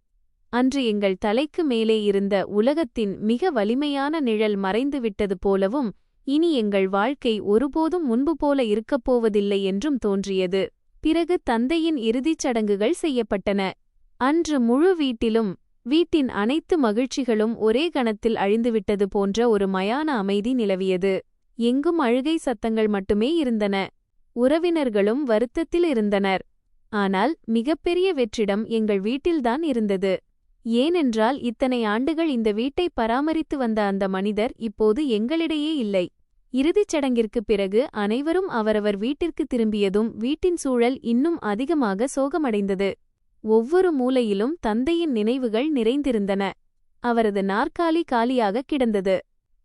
அன்று எங்கள் தலைக்கு மேலே இருந்த உலகத்தின் மிக வலிமையான நிழல் மறைந்துவிட்டது போலவும், இனி எங்கள் வாழ்க்கை ஒருபோதும் முன்பு போல இருக்கப்போவதில்லை என்றும் தோன்றியது. பிறகு தந்தையின் இறுதிச் சடங்குகள் செய்யப்பட்டன. அன்று முழு வீட்டின் அனைத்து மகிழ்ச்சிகளும் ஒரே கணத்தில் அழிந்துவிட்டது போன்ற ஒரு மயான அமைதி நிலவியது. எங்கும் அழுகை சத்தங்கள் மட்டுமே இருந்தன. உறவினர்களும் வருத்தத்தில் இருந்தனர். ஆனால் மிகப்பெரிய வெற்றிடம் எங்கள் வீட்டில்தான் இருந்தது. ஏனென்றால் இத்தனை ஆண்டுகள் இந்த வீட்டை பராமரித்து வந்த அந்த மனிதர் இப்போது எங்களிடையே இல்லை. இறுதிச் சடங்கிற்குப் பிறகு அனைவரும் அவரவர் வீட்டிற்கு திரும்பியதும் வீட்டின் சூழல் இன்னும் அதிகமாக சோகமடைந்தது. ஒவ்வொரு மூலையிலும் தந்தையின் நினைவுகள் நிறைந்திருந்தன. அவரது நாற்காலி காலியாக கிடந்தது.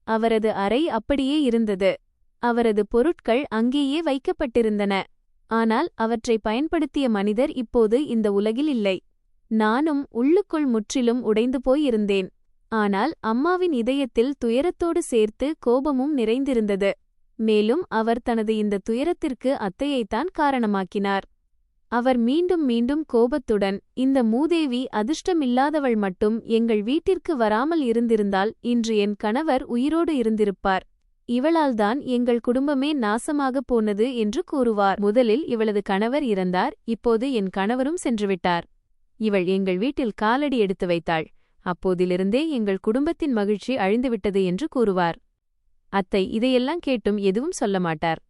அவரது அறை அப்படியே இருந்தது. அவரது பொருட்கள் அங்கேயே வைக்கப்பட்டிருந்தன. ஆனால் அவற்றை பயன்படுத்திய மனிதர் இப்போது இந்த உலகில் இல்லை. நானும் உள்ளுக்குள் முற்றிலும் உடைந்து போயிருந்தேன். ஆனால் அம்மாவின் இதயத்தில் துயரத்தோடு சேர்த்து கோபமும் நிறைந்திருந்தது. மேலும் அவர் தனது இந்த துயரத்திற்கு அத்தையைத்தான் காரணமாக்கினார். அவர் மீண்டும் மீண்டும் கோபத்துடன், இந்த மூதேவி அதிர்ஷ்டமில்லாதவள் மட்டும் எங்கள் வீட்டிற்கு வராமல் இருந்திருந்தால் இன்று என் கணவர் உயிரோடு இருந்திருப்பார். இவளால்தான் எங்கள் குடும்பமே நாசமாகப் போனது என்று கூறுவார். முதலில் இவளது கணவர் இறந்தார், இப்போது என் கணவரும் சென்றுவிட்டார். இவள் எங்கள் வீட்டில் காலடி எடுத்து வைத்தாள். அப்போதிலிருந்தே எங்கள் குடும்பத்தின் மகிழ்ச்சி அழிந்துவிட்டது என்று கூறுவார். அத்தை இதையெல்லாம் கேட்டும் எதுவும் சொல்ல மாட்டார்.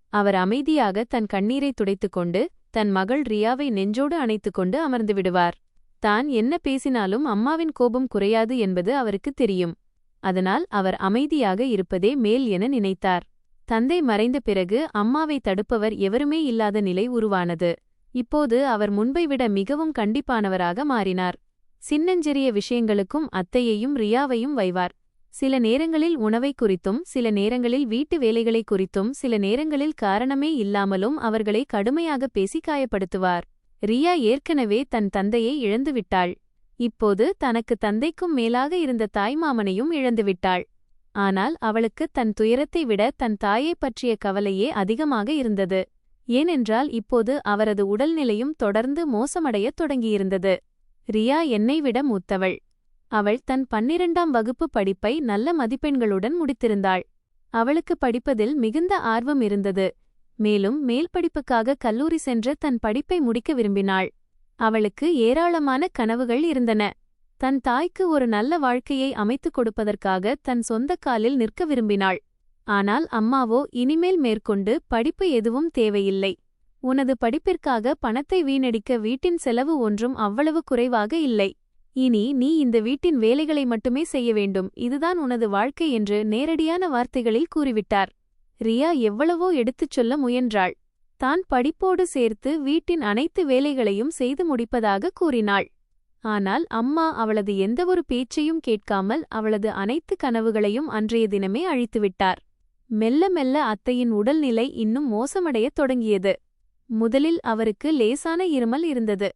அவர் அமைதியாக தன் கண்ணீரை துடைத்துக்கொண்டு தன் மகள் ரியாவை நெஞ்சோடு அணைத்துக்கொண்டு அமர்ந்து விடுவார். தான் என்ன பேசினாலும் அம்மாவின் கோபம் குறையாது என்பது அவருக்கு தெரியும். அதனால் அவர் அமைதியாக இருப்பதே மேல் என நினைத்தார். தந்தை மறைந்த பிறகு அம்மாவை தடுப்பவர் எவருமே இல்லாத நிலை உருவானது. இப்போது அவர் முன்பை விட மிகவும் கண்டிப்பானவராக மாறினார். சின்னஞ்சிறிய விஷயங்களுக்கும் அத்தையையும் ரியாவையும் வைவார். சில நேரங்களில் உணவை குறித்தும், சில நேரங்களில் வீட்டு வேலைகளை குறித்தும், சில நேரங்களில் காரணமே இல்லாமலும் அவர்களை கடுமையாக பேசி காயப்படுத்துவார். ரியா ஏற்கனவே தன் தந்தையை இழந்துவிட்டாள். இப்போது தனக்கு தந்தைக்கும் மேலாக இருந்த தாய்மாமனையும் இழந்துவிட்டாள். ஆனால் அவளுக்கு தன் துயரத்தை விட தன் தாயைப் பற்றிய கவலையே அதிகமாக இருந்தது. ஏனென்றால் இப்போது அவரது உடல்நிலையும் தொடர்ந்து மோசமடையத் தொடங்கியிருந்தது. ரியா என்னை விட மூத்தவள். அவள் தன் 12ஆம் வகுப்பு படிப்பை நல்ல மதிப்பெண்களுடன் முடித்திருந்தாள். அவளுக்கு படிப்பதில் மிகுந்த ஆர்வம் இருந்தது. மேலும் மேல் படிப்புக்காக கல்லூரி சென்று தன் படிப்பை முடிக்க விரும்பினாள். அவளுக்கு ஏராளமான கனவுகள் இருந்தன. தன் தாய்க்கு ஒரு நல்ல வாழ்க்கையை அமைத்துக் கொடுப்பதற்காக தன் சொந்த காலில் நிற்க விரும்பினாள். ஆனால் அம்மாவோ, இனிமேல் மேற்கொண்டு படிப்பு எதுவும் தேவையில்லை. உனது படிப்பிற்காக பணத்தை வீணடிக்க வீட்டின் செலவு ஒன்றும் அவ்வளவு குறைவாக இல்லை. இனி நீ இந்த வீட்டின் வேலைகளை மட்டுமே செய்ய வேண்டும், இதுதான் உனது வாழ்க்கை என்று நேரடியான வார்த்தைகளில் கூறிவிட்டார். ரியா எவ்வளவோ எடுத்துச் சொல்ல முயன்றாள். தான் படிப்போடு சேர்த்து வீட்டின் அனைத்து வேலைகளையும் செய்து முடிப்பதாக கூறினாள். ஆனால் அம்மா அவளது எந்தவொரு பேச்சையும் கேட்காமல் அவளது அனைத்து கனவுகளையும் அன்றைய தினமே அழித்துவிட்டார். மெல்ல மெல்ல அத்தையின் உடல்நிலை இன்னும் மோசமடையத் தொடங்கியது. முதலில் அவருக்கு லேசான இருமல் இருந்தது.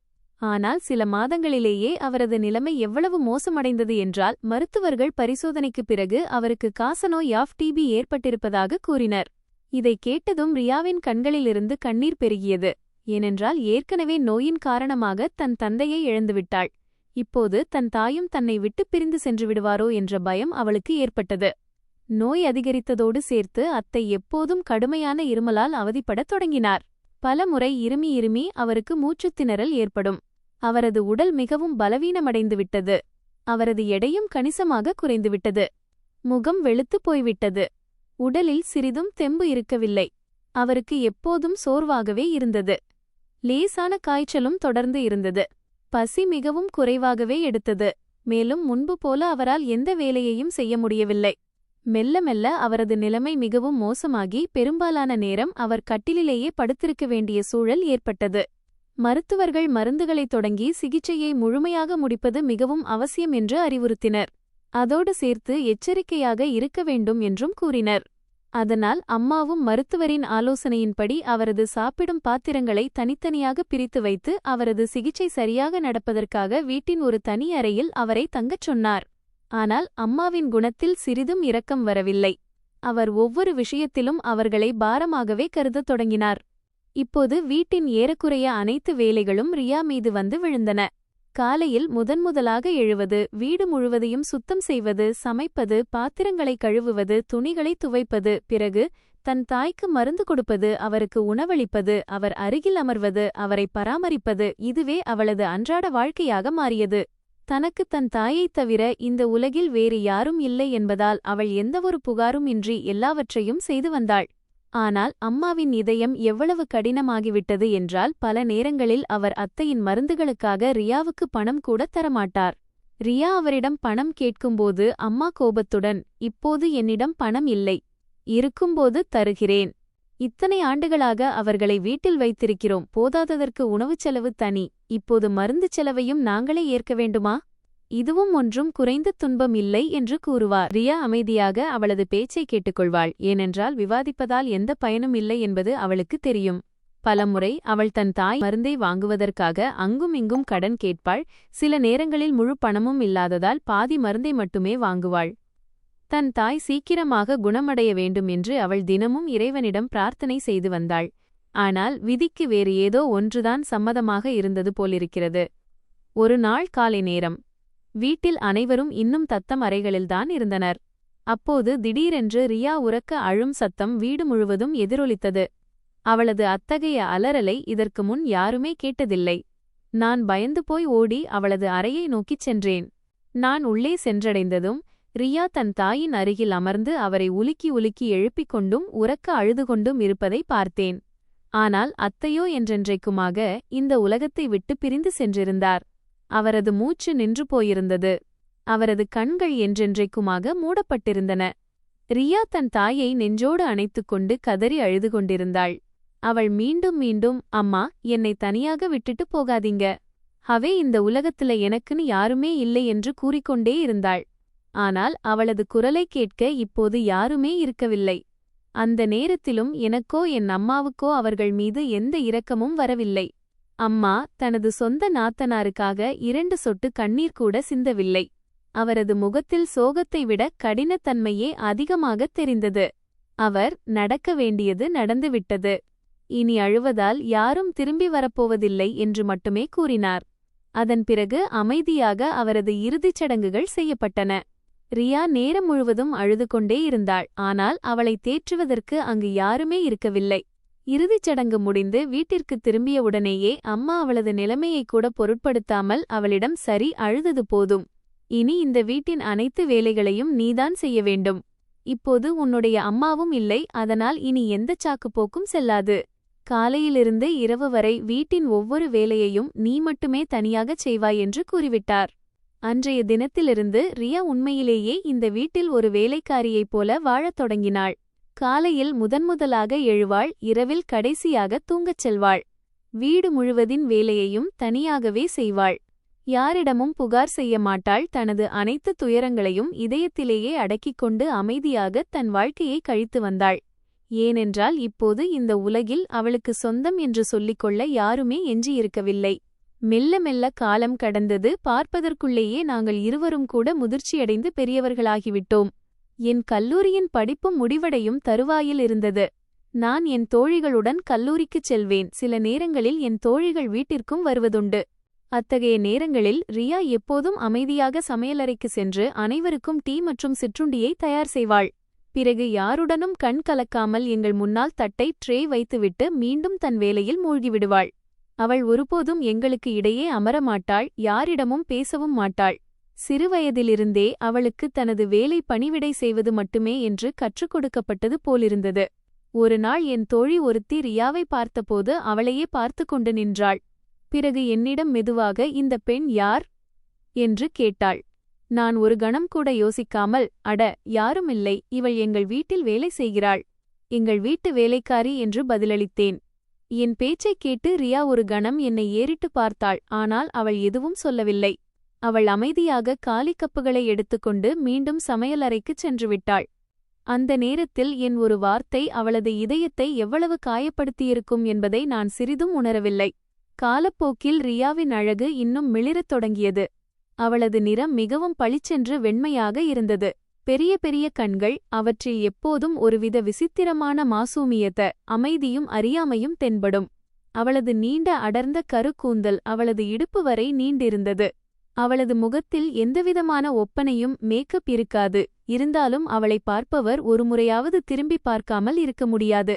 ஆனால் சில மாதங்களிலேயே அவரது நிலைமை எவ்வளவு மோசமடைந்தது என்றால், மருத்துவர்கள் பரிசோதனைக்குப் பிறகு அவருக்கு காசநோய் டிபி ஏற்பட்டிருப்பதாக கூறினர். இதை கேட்டதும் ரியாவின் கண்களிலிருந்து கண்ணீர் பெருகியது. ஏனென்றால் ஏற்கனவே நோயின் காரணமாக தன் தந்தையை இழந்துவிட்டாள். இப்போது தன் தாயும் தன்னை விட்டுப் பிரிந்து சென்று விடுவாரோ என்ற பயம் அவளுக்கு ஏற்பட்டது. நோய் அதிகரித்ததோடு சேர்த்து அத்தை எப்போதும் கடுமையான இருமலால் அவதிப்படத் தொடங்கினார். பல முறை இருமி இருமி அவருக்கு மூச்சுத்திணறல் ஏற்படும். அவரது உடல் மிகவும் பலவீனமடைந்துவிட்டது. அவரது எடையும் கணிசமாக குறைந்துவிட்டது. முகம் வெளுத்துப் போய்விட்டது. உடலில் சிறிதும் தெம்பு இருக்கவில்லை. அவருக்கு எப்போதும் சோர்வாகவே இருந்தது. லேசான காய்ச்சலும் தொடர்ந்து இருந்தது. பசி மிகவும் குறைவாகவே எடுத்தது. மேலும் முன்பு போல அவரால் எந்த வேலையையும் செய்ய முடியவில்லை. மெல்ல மெல்ல அவரது நிலைமை மிகவும் மோசமாகி பெரும்பாலான நேரம் அவர் கட்டிலிலேயே படுத்திருக்க வேண்டிய சூழல் ஏற்பட்டது. மருத்துவர்கள் மருந்துகளை தொடங்கி சிகிச்சையை முழுமையாக முடிப்பது மிகவும் அவசியம் என்று அறிவுறுத்தினர். அதோடு சேர்த்து எச்சரிக்கையாக இருக்க வேண்டும் என்றும் கூறினர். அதனால் அம்மாவும் மருத்துவரின் ஆலோசனையின்படி அவரது சாப்பிடும் பாத்திரங்களை தனித்தனியாக பிரித்து வைத்து அவரது சிகிச்சை சரியாக நடப்பதற்காக வீட்டின் ஒரு தனி அறையில் அவரை தங்கச் சொன்னார். ஆனால் அம்மாவின் குணத்தில் சிறிதும் இரக்கம் வரவில்லை. அவர் ஒவ்வொரு விஷயத்திலும் அவர்களை பாரமாகவே கருதத் தொடங்கினார். இப்போது வீட்டின் ஏறக்குறைய அனைத்து வேலைகளும் ரியா மீது வந்து விழுந்தன. காலையில் முதன்முதலாக எழுவது, வீடு முழுவதையும் சுத்தம் செய்வது, சமைப்பது, பாத்திரங்களை கழுவுவது, துணிகளை துவைப்பது, பிறகு தன் தாய்க்கு மருந்து கொடுப்பது, அவருக்கு உணவளிப்பது, அவர் அருகில் அமர்வது, அவரை பராமரிப்பது, இதுவே அவளது அன்றாட வாழ்க்கையாக மாறியது. தனக்கு தன் தாயைத் தவிர இந்த உலகில் வேறு யாரும் இல்லை என்பதால் அவள் எந்தவொரு புகாரும் இன்றி எல்லாவற்றையும் செய்து வந்தாள். ஆனால் அம்மாவின் இதயம் எவ்வளவு கடினமாகிவிட்டது என்றால் பல நேரங்களில் அவர் அத்தையின் மருந்துகளுக்காக ரியாவுக்கு பணம் கூட தரமாட்டார். ரியா அவரிடம் பணம் கேட்கும்போது அம்மா கோபத்துடன், இப்போது என்னிடம் பணம் இல்லை, இருக்கும்போது தருகிறேன். இத்தனை ஆண்டுகளாக அவர்களை வீட்டில் வைத்திருக்கிறோம், போதாததற்கு உணவுச் செலவு தனி, இப்போது மருந்து செலவையும் நாங்களே ஏற்க வேண்டுமா? இதுவும் ஒன்றும் குறைந்த துன்பம் இல்லை என்று கூறுவார். ரியா அமைதியாக அவளது பேச்சை கேட்டுக்கொள்வாள். ஏனென்றால் விவாதிப்பதால் எந்த பயனும் இல்லை என்பது அவளுக்கு தெரியும். பலமுறை அவள் தன் தாய் மருந்தை வாங்குவதற்காக அங்கும் இங்கும் கடன் கேட்பாள். சில நேரங்களில் முழு பணமும் இல்லாததால் பாதி மருந்தை மட்டுமே வாங்குவாள். தன் தாய் சீக்கிரமாக குணமடைய வேண்டும் என்று அவள் தினமும் இறைவனிடம் பிரார்த்தனை செய்து வந்தாள். ஆனால் விதிக்கு வேறு ஏதோ ஒன்றுதான் சம்மதமாக இருந்தது போலிருக்கிறது. ஒரு நாள் காலை நேரம். வீட்டில் அனைவரும் இன்னும் தத்தம் அறைகளில்தான் இருந்தனர். அப்போது திடீரென்று ரியா உரக்க அழும் சத்தம் வீடு முழுவதும் எதிரொலித்தது. அவளது அத்தகைய அலறலை இதற்கு முன் யாருமே கேட்டதில்லை. நான் பயந்து போய் ஓடி அவளது அறையை நோக்கிச் சென்றேன். நான் உள்ளே சென்றடைந்ததும் ரியா தன் தாயின் அருகில் அமர்ந்து அவரை உலுக்கி உலுக்கி எழுப்பிக் கொண்டும் உரக்க அழுதுகொண்டும் இருப்பதை பார்த்தேன். ஆனால் அத்தையோ என்றென்றைக்குமாக இந்த உலகத்தை விட்டு பிரிந்து சென்றிருந்தார். அவரது மூச்சு நின்று போயிருந்தது. அவரது கண்கள் என்றென்றைக்குமாக மூடப்பட்டிருந்தன. ரியா தன் தாயை நெஞ்சோடு அணைத்துக்கொண்டு கதறி அழுது கொண்டிருந்தாள். அவள் மீண்டும் மீண்டும், அம்மா, என்னை தனியாக விட்டுட்டு போகாதீங்க, ஹவே இந்த உலகத்துல எனக்குன்னு யாருமே இல்லை என்று கூறிக்கொண்டே இருந்தாள். ஆனால் அவளது குரலை கேட்க இப்போது யாருமே இருக்கவில்லை. அந்த நேரத்திலும் எனக்கோ என் அம்மாவுக்கோ அவர்கள் மீது எந்த இரக்கமும் வரவில்லை. அம்மா தனது சொந்த நாத்தனாருக்காக 2 சொட்டு கண்ணீர் கூட சிந்தவில்லை. அவரது முகத்தில் சோகத்தை விட கடினத்தன்மையே அதிகமாகத் தெரிந்தது. அவர், நடக்க வேண்டியது நடந்துவிட்டது, இனி அழுவதால் யாரும் திரும்பி வரப்போவதில்லை என்று மட்டுமே கூறினார். அதன் பிறகு அமைதியாக அவரது இறுதிச் சடங்குகள் செய்யப்பட்டன. ரியா நேரம் முழுவதும் அழுது கொண்டே இருந்தாள். ஆனால் அவளை தேற்றுவதற்கு அங்கு யாருமே இருக்கவில்லை. இறுதிச் சடங்கு முடிந்து வீட்டிற்கு திரும்பியவுடனேயே அம்மா அவளது நிலைமையை கூட பொருட்படுத்தாமல் அவளிடம், சரி, அழுதது போதும், இனி இந்த வீட்டின் அனைத்து வேலைகளையும் நீதான் செய்ய வேண்டும். இப்போது உன்னுடைய அம்மாவும் இல்லை, அதனால் இனி எந்த சாக்குப்போக்கும் செல்லாது. காலையிலிருந்து இரவு வரை வீட்டின் ஒவ்வொரு வேலையையும் நீ மட்டுமே தனியாகச் செய்வாய் என்று கூறிவிட்டார். அன்றைய தினத்திலிருந்து ரியா உண்மையிலேயே இந்த வீட்டில் ஒரு வேலைக்காரியைப் போல வாழத் தொடங்கினாள். காலையில் முதன்முதலாக எழுவாள், இரவில் கடைசியாக தூங்கச் செல்வாள். வீடு முழுவதின் வேலையையும் தனியாகவே செய்வாள். யாரிடமும் புகார் செய்ய மாட்டாள். தனது அனைத்து துயரங்களையும் இதயத்திலேயே அடக்கிக் கொண்டு அமைதியாக தன் வாழ்க்கையை கழித்து வந்தாள். ஏனென்றால் இப்போது இந்த உலகில் அவளுக்கு சொந்தம் என்று சொல்லிக்கொள்ள யாருமே எஞ்சியிருக்கவில்லை. மெல்ல மெல்ல காலம் கடந்தது. பார்ப்பதற்குள்ளேயே நாங்கள் இருவரும் கூட முதிர்ச்சியடைந்து பெரியவர்களாகிவிட்டோம். என் கல்லூரியின் படிப்பும் முடிவடையும் தருவாயில் இருந்தது. நான் என் தோழிகளுடன் கல்லூரிக்குச் செல்வேன். சில நேரங்களில் என் தோழிகள் வீட்டிற்கும் வருவதுண்டு. அத்தகைய நேரங்களில் ரியா எப்போதும் அமைதியாக சமையலறைக்கு சென்று அனைவருக்கும் டீ மற்றும் சிற்றுண்டியை தயார் செய்வாள். பிறகு யாருடனும் கண் கலக்காமல் எங்கள் முன்னால் தட்டை ட்ரே வைத்துவிட்டு மீண்டும் தன் வேலையில் மூழ்கிவிடுவாள். அவள் ஒருபோதும் எங்களுக்கு இடையே அமரமாட்டாள், யாரிடமும் பேசவும் மாட்டாள். சிறுவயதிலிருந்தே அவளுக்கு தனது வேலை பணிவிடை செய்வது மட்டுமே என்று கற்றுக் கொடுக்கப்பட்டது போலிருந்தது. ஒரு நாள் என் தோழி ஒருத்தி ரியாவை பார்த்தபோது அவளையே பார்த்து கொண்டு நின்றாள். பிறகு என்னிடம் மெதுவாக, இந்த பெண் யார் என்று கேட்டாள். நான் ஒரு கணம் கூட யோசிக்காமல், அட, யாருமில்லை, இவள் எங்கள் வீட்டில் வேலை செய்கிறாள், எங்கள் வீட்டு வேலைக்காரி என்று பதிலளித்தேன். என் பேச்சைக் கேட்டு ரியா ஒரு கணம் என்னை ஏறிட்டு பார்த்தாள். ஆனால் அவள் எதுவும் சொல்லவில்லை. அவள் அமைதியாக காலிக்கப்புகளை எடுத்துக்கொண்டு மீண்டும் சமையலறைக்குச் சென்றுவிட்டாள். அந்த நேரத்தில் என் ஒரு வார்த்தை அவளது இதயத்தை எவ்வளவு காயப்படுத்தியிருக்கும் என்பதை நான் சிறிதும் உணரவில்லை. காலப்போக்கில் ரியாவின் அழகு இன்னும் மிளிரத் தொடங்கியது. அவளது நிறம் மிகவும் பளிச்சென்று வெண்மையாக இருந்தது. பெரிய பெரிய கண்கள், அவற்றில் எப்போதும் ஒருவித விசித்திரமான மாசூமியத்த, அமைதியும் அறியாமையும் தென்படும். அவளது நீண்ட அடர்ந்த கருக்கூந்தல் அவளது இடுப்பு வரை நீண்டிருந்தது. அவளது முகத்தில் எந்தவிதமான ஒப்பனையும் மேக்கப் இருக்காது. இருந்தாலும் அவளை பார்ப்பவர் ஒருமுறையாவது திரும்பி பார்க்காமல் இருக்க முடியாது.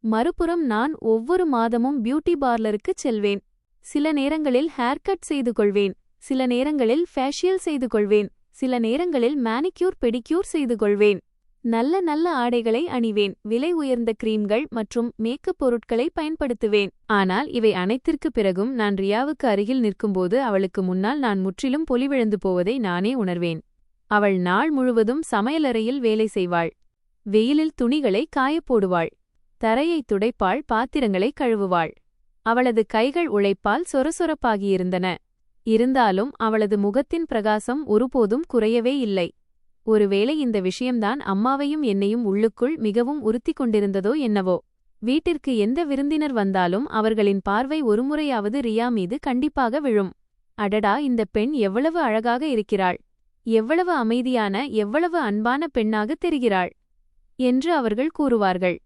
மறுபுறம் நான் ஒவ்வொரு மாதமும் பியூட்டி பார்லருக்குச் செல்வேன். சில நேரங்களில் ஹேர்கட் செய்து கொள்வேன், சில நேரங்களில் ஃபேஷியல் செய்து கொள்வேன், சில நேரங்களில் மேனிக்யூர் பெடிக்யூர் செய்து கொள்வேன். நல்ல நல்ல ஆடைகளை அணிவேன், விலை உயர்ந்த கிரீம்கள் மற்றும் மேக்கப் பொருட்களை பயன்படுத்துவேன். ஆனால் இவை அனைத்திற்கு பிறகும் நான் ரியாவுக்கு அருகில் நிற்கும்போது அவளுக்கு முன்னால் நான் முற்றிலும் பொலிவிழந்து போவதை நானே உணர்வேன். அவள் நாள் முழுவதும் சமையலறையில் வேலை செய்வாள். வெயிலில் துணிகளை காயப்போடுவாள், தரையை துடைப்பாள், பாத்திரங்களை கழுவுவாள். அவளது கைகள் உழைப்பால் சொரசொரப்பாகியிருந்தன. இருந்தாலும் அவளது முகத்தின் பிரகாசம் ஒருபோதும் குறையவே இல்லை. ஒருவேளை இந்த விஷயம்தான் அம்மாவையும் என்னையும் உள்ளுக்குள் மிகவும் உறுத்திக் கொண்டிருந்ததோ என்னவோ. வீட்டிற்கு எந்த விருந்தினர் வந்தாலும் அவர்களின் பார்வை ஒருமுறையாவது ரியா மீது கண்டிப்பாக விழும். அடடா, இந்த பெண் எவ்வளவு அழகாக இருக்கிறாள், எவ்வளவு அமைதியான, எவ்வளவு அன்பான பெண்ணாக தெரிகிறாள் என்று அவர்கள் கூறுவார்கள்.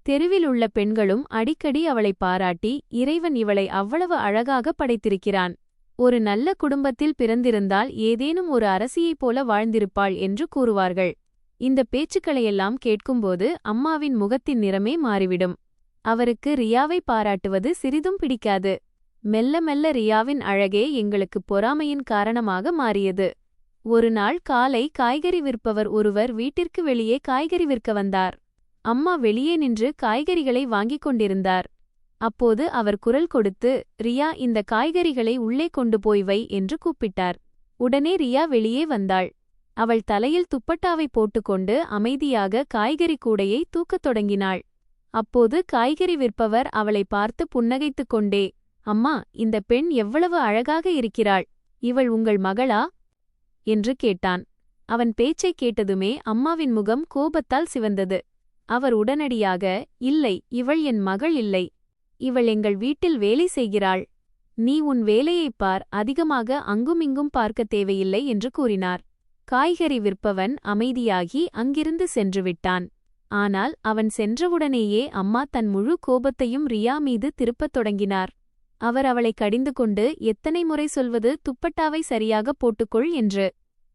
தெருவில் உள்ள பெண்களும் அடிக்கடி அவளை பாராட்டி, இறைவன் இவளை அவ்வளவு அழகாக படைத்திருக்கிறான், ஒரு நல்ல குடும்பத்தில் பிறந்திருந்தால் ஏதேனும் ஒரு அரசியைப் போல வாழ்ந்திருப்பாள் என்று கூறுவார்கள். இந்த பேச்சுக்களையெல்லாம் கேட்கும்போது அம்மாவின் முகத்தின் நிறமே மாறிவிடும். அவருக்கு ரியாவை பாராட்டுவது சிறிதும் பிடிக்காது. மெல்ல மெல்ல ரியாவின் அழகே எங்களுக்கு பொறாமையின் காரணமாக மாறியது. ஒரு நாள் காலை காய்கறி விற்பவர் ஒருவர் வீட்டிற்கு வெளியே காய்கறி விற்க வந்தார். அம்மா வெளியே நின்று காய்கறிகளை வாங்கிக் கொண்டிருந்தார். அப்போது அவர் குரல் கொடுத்து, ரியா, இந்த காய்கறிகளை உள்ளே கொண்டு போய் வை என்று கூப்பிட்டார். உடனே ரியா வெளியே வந்தாள். அவள் தலையில் துப்பட்டாவை போட்டுக்கொண்டு அமைதியாக காய்கறி கூடையை தூக்கத் தொடங்கினாள். அப்போது காய்கறி விற்பவர் அவளை பார்த்து புன்னகைத்துக் கொண்டே, அம்மா, இந்த பெண் எவ்வளவு அழகாக இருக்கிறாள், இவள் உங்கள் மகளா என்று கேட்டான். அவன் பேச்சைக் கேட்டதுமே அம்மாவின் முகம் கோபத்தால் சிவந்தது. அவர் உடனடியாக, இல்லை, இவள் என் மகள் இல்லை, இவள் எங்கள் வீட்டில் வேலை செய்கிறாள், நீ உன் வேலையைப் பார், அதிகமாக அங்குமிங்கும் பார்க்க தேவையில்லை என்று கூறினார். காய்கறி விற்பவன் அமைதியாகி அங்கிருந்து சென்றுவிட்டான். ஆனால் அவன் சென்றவுடனேயே அம்மா தன் முழு கோபத்தையும் ரியா மீது திருப்பத் தொடங்கினார். அவர் அவளை கடிந்து கொண்டு, எத்தனை முறை சொல்வது துப்பட்டாவை சரியாக போட்டுக்கொள் என்று,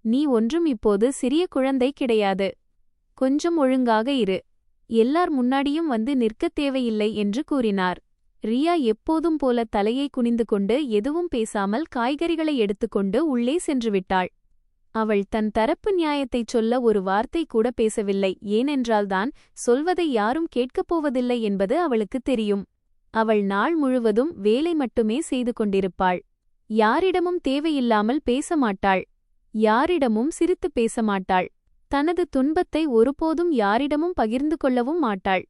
நீ ஒன்றும் இப்போது சிறிய குழந்தை கிடையாது, கொஞ்சம் ஒழுங்காக இரு, எல்லார் முன்னாடியும் வந்து நிற்கத் தேவையில்லை என்று கூறினார். ரியா எப்போதும் போல தலையை குனிந்து கொண்டு எதுவும் பேசாமல் காய்கறிகளை எடுத்துக்கொண்டு உள்ளே சென்றுவிட்டாள். அவள் தன் தரப்பு நியாயத்தைச் சொல்ல ஒரு வார்த்தை கூட பேசவில்லை. ஏனென்றால்தான் சொல்வதை யாரும் கேட்கப் போவதில்லை என்பது அவளுக்குத் தெரியும். அவள் நாள் முழுவதும் வேலை மட்டுமே செய்து கொண்டிருப்பாள். யாரிடமும் தேவையில்லாமல் பேச மாட்டாள், யாரிடமும் சிரித்து பேச மாட்டாள், தனது துன்பத்தை ஒருபோதும் யாரிடமும் பகிர்ந்து கொள்ளவும் மாட்டாள்.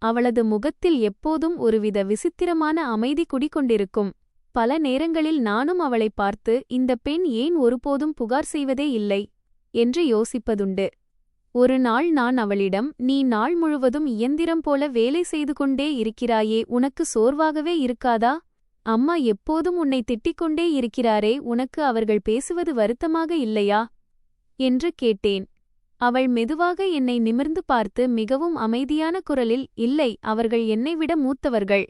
அவளது முகத்தில் எப்போதும் ஒருவித விசித்திரமான அமைதி குடிகொண்டிருக்கும். பல நேரங்களில் நானும் அவளை பார்த்து, இந்த பெண் ஏன் ஒருபோதும் புகார் செய்வதே இல்லை என்று யோசிப்பதுண்டு. ஒரு நாள் நான் அவளிடம், நீ நாள் முழுவதும் இயந்திரம் போல வேலை செய்து கொண்டே இருக்கிறாயே, உனக்கு சோர்வாகவே இருக்காதா? அம்மா எப்போதும் உன்னை திட்டிக்கொண்டே இருக்கிறாரே, உனக்கு அவர்கள் பேசுவது வருத்தமாக இல்லையா என்று கேட்டேன். அவள் மெதுவாக என்னை நிமிர்ந்து பார்த்து மிகவும் அமைதியான குரலில், இல்லை, அவர்கள் என்னை விட மூத்தவர்கள்,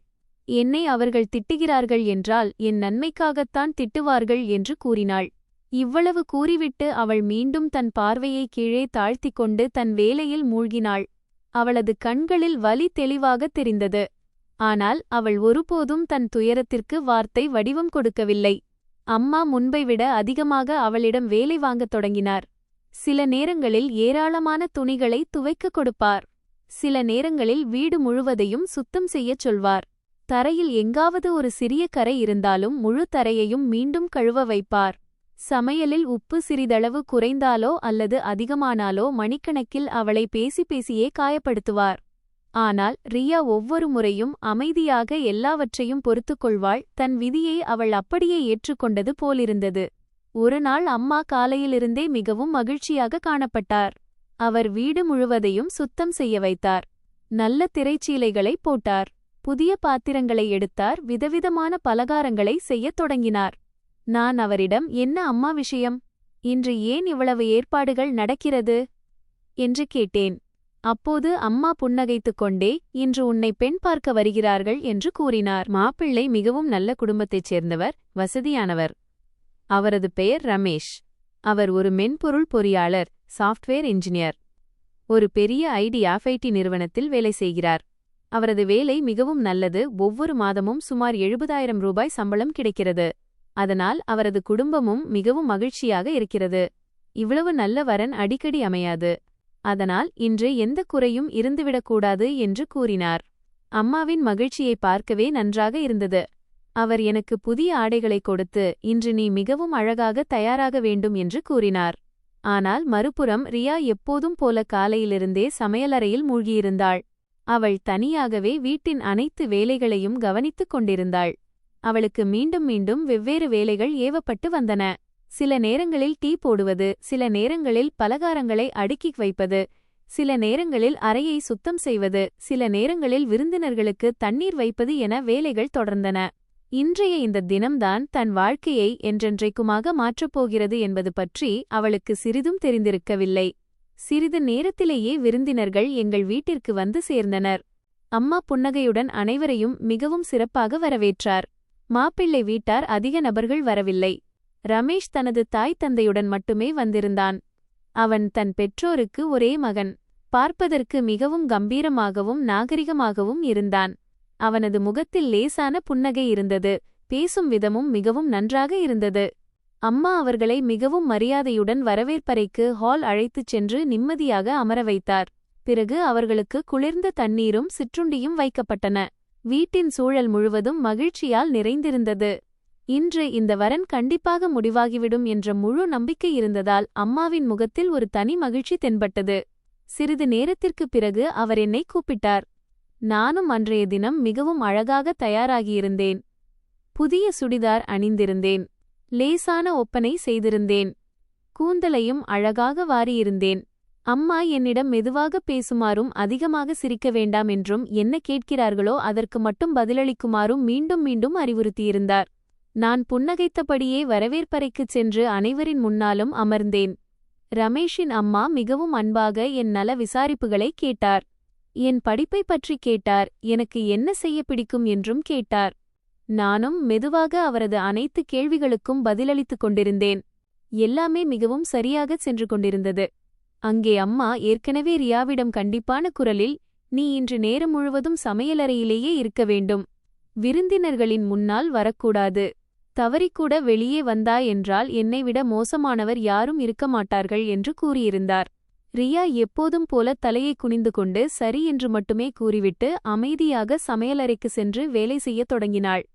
என்னை அவர்கள் திட்டுகிறார்கள் என்றால் என் நன்மைக்காகத்தான் திட்டுவார்கள் என்று கூறினாள். இவ்வளவு கூறிவிட்டு அவள் மீண்டும் தன் பார்வையை கீழே தாழ்த்திக் கொண்டு தன் வேலையில் மூழ்கினாள். அவளது கண்களில் வலி தெளிவாகத் தெரிந்தது. ஆனால் அவள் ஒருபோதும் தன் துயரத்திற்கு வார்த்தை வடிவம் கொடுக்கவில்லை. அம்மா முன்பை விட அதிகமாக அவளிடம் வேலை வாங்கத் தொடங்கினார். சில நேரங்களில் ஏராளமான துணிகளை துவைக்கக் கொடுப்பார். சில நேரங்களில் வீடு முழுவதையும் சுத்தம் செய்யச் சொல்வார். தரையில் எங்காவது ஒரு சிறிய கரை இருந்தாலும் முழு தரையையும் மீண்டும் கழுவ வைப்பார். சமையலில் உப்பு சிறிதளவு குறைந்தாலோ அல்லது அதிகமானாலோ மணிக்கணக்கில் அவளை பேசியே காயப்படுத்துவார். ஆனால் ரியா ஒவ்வொரு முறையும் அமைதியாக எல்லாவற்றையும் பொறுத்துக்கொள்வாள். தன் விதியை அவள் அப்படியே ஏற்றுக்கொண்டது போலிருந்தது. ஒருநாள் அம்மா காலையிலிருந்தே மிகவும் மகிழ்ச்சியாக காணப்பட்டார். அவர் வீடு முழுவதையும் சுத்தம் செய்ய வைத்தார். நல்ல திரைச்சீலைகளை போட்டார். புதிய பாத்திரங்களை எடுத்தார். விதவிதமான பலகாரங்களை செய்யத் தொடங்கினார். நான் அவரிடம், என்ன அம்மா விஷயம்? இன்று ஏன் இவ்வளவு ஏற்பாடுகள் நடக்கிறது என்று கேட்டேன். அப்போது அம்மா புன்னகைத்துக் கொண்டே, இன்று உன்னை பெண் பார்க்க வருகிறார்கள் என்று கூறினார். மாப்பிள்ளை மிகவும் நல்ல குடும்பத்தைச் சேர்ந்தவர், வசதியானவர். அவரது பெயர் ரமேஷ். அவர் ஒரு மென்பொருள் பொறியாளர், சாஃப்ட்வேர் இன்ஜினியர். ஒரு பெரிய ஐடி நிறுவனத்தில் வேலை செய்கிறார். அவரது வேலை மிகவும் நல்லது. ஒவ்வொரு மாதமும் சுமார் 70,000 ரூபாய் சம்பளம் கிடைக்கிறது. அதனால் அவரது குடும்பமும் மிகவும் மகிழ்ச்சியாக இருக்கிறது. இவ்வளவு நல்ல வரன் அடிக்கடி அமையாது. அதனால் இன்று எந்த குறையும் இருந்துவிடக்கூடாது என்று கூறினார். அம்மாவின் மகிழ்ச்சியை பார்க்கவே நன்றாக இருந்தது. அவர் எனக்கு புதிய ஆடைகளை கொடுத்து, இன்று நீ மிகவும் அழகாக தயாராக வேண்டும் என்று கூறினார். ஆனால் மறுபுறம் ரியா எப்போதும் போல காலையிலிருந்தே சமையலறையில் மூழ்கியிருந்தாள். அவள் தனியாகவே வீட்டின் அனைத்து வேலைகளையும் கவனித்துக் கொண்டிருந்தாள். அவளுக்கு மீண்டும் மீண்டும் வெவ்வேறு வேலைகள் ஏவப்பட்டு வந்தன. சில நேரங்களில் டீ போடுவது, சில நேரங்களில் பலகாரங்களை அடுக்கி வைப்பது, சில நேரங்களில் அறையை சுத்தம் செய்வது, சில நேரங்களில் விருந்தினர்களுக்கு தண்ணீர் வைப்பது என வேலைகள் தொடர்ந்தன. இன்றைய இந்த தினம்தான் தன் வாழ்க்கையை என்றென்றைக்குமாக மாற்றப்போகிறது என்பது பற்றி அவளுக்கு சிறிதும் தெரிந்திருக்கவில்லை. சிறிது நேரத்திலேயே விருந்தினர்கள் எங்கள் வீட்டிற்கு வந்து சேர்ந்தனர். அம்மா புன்னகையுடன் அனைவரையும் மிகவும் சிறப்பாக வரவேற்றார். மாப்பிள்ளை வீட்டார் அதிக நபர்கள் வரவில்லை. ரமேஷ் தனது தாய் தந்தையுடன் மட்டுமே வந்திருந்தான். அவன் தன் பெற்றோருக்கு ஒரே மகன். பார்ப்பதற்கு மிகவும் கம்பீரமாகவும் நாகரிகமாகவும் இருந்தான். அவனது முகத்தில் லேசான புன்னகை இருந்தது. பேசும் விதமும் மிகவும் நன்றாக இருந்தது. அம்மா அவர்களை மிகவும் மரியாதையுடன் வரவேற்பறைக்கு ஹால் அழைத்துச் சென்று நிம்மதியாக அமர வைத்தார். பிறகு அவர்களுக்கு குளிர்ந்த தண்ணீரும் சிற்றுண்டியும் வைக்கப்பட்டன. வீட்டின் சூழல் முழுவதும் மகிழ்ச்சியால் நிறைந்திருந்தது. இன்று இந்த வரன் கண்டிப்பாக முடிவாகிவிடும் என்ற முழு நம்பிக்கை இருந்ததால் அம்மாவின் முகத்தில் ஒரு தனி மகிழ்ச்சி தென்பட்டது. சிறிது நேரத்திற்குப் பிறகு அவர் என்னை கூப்பிட்டார். நானும் அன்றைய தினம் மிகவும் அழகாக தயாராகியிருந்தேன். புதிய சுடிதார் அணிந்திருந்தேன். லேசான ஒப்பனை செய்திருந்தேன். கூந்தலையும் அழகாக வாரியிருந்தேன். அம்மா என்னிடம் மெதுவாக பேசுமாறும் அதிகமாக சிரிக்க வேண்டாம் என்றும் என்ன கேட்கிறார்களோ அதற்கு மட்டும் பதிலளிக்குமாறும் மீண்டும் மீண்டும் அறிவுறுத்தியிருந்தார். நான் புன்னகைத்தபடியே வரவேற்பறைக்குச் சென்று அனைவரின் முன்னாலும் அமர்ந்தேன். ரமேஷின் அம்மா மிகவும் அன்பாக என் நல விசாரிப்புகளை கேட்டார். என் படிப்பை பற்றி கேட்டார். எனக்கு என்ன செய்ய பிடிக்கும் என்றும் கேட்டார். நானும் மெதுவாக அவரது அனைத்து கேள்விகளுக்கும் பதிலளித்துக் கொண்டிருந்தேன். எல்லாமே மிகவும் சரியாகச் சென்று கொண்டிருந்தது. அங்கே அம்மா ஏற்கனவே ரியாவிடம் கண்டிப்பான குரலில், நீ இன்று நேரம் முழுவதும் சமையலறையிலேயே இருக்க வேண்டும். விருந்தினர்களின் முன்னால் வரக்கூடாது. தவறிக்கூட வெளியே வந்தாய் என்றால் என்னை விட மோசமானவர் யாரும் இருக்க மாட்டார்கள் என்று கூறியிருந்தார். ரியா எப்போதும் போல தலையை குனிந்து கொண்டு சரி என்று மட்டுமே கூறிவிட்டு அமைதியாக சமையலறைக்கு சென்று வேலை செய்யத் தொடங்கினாள்.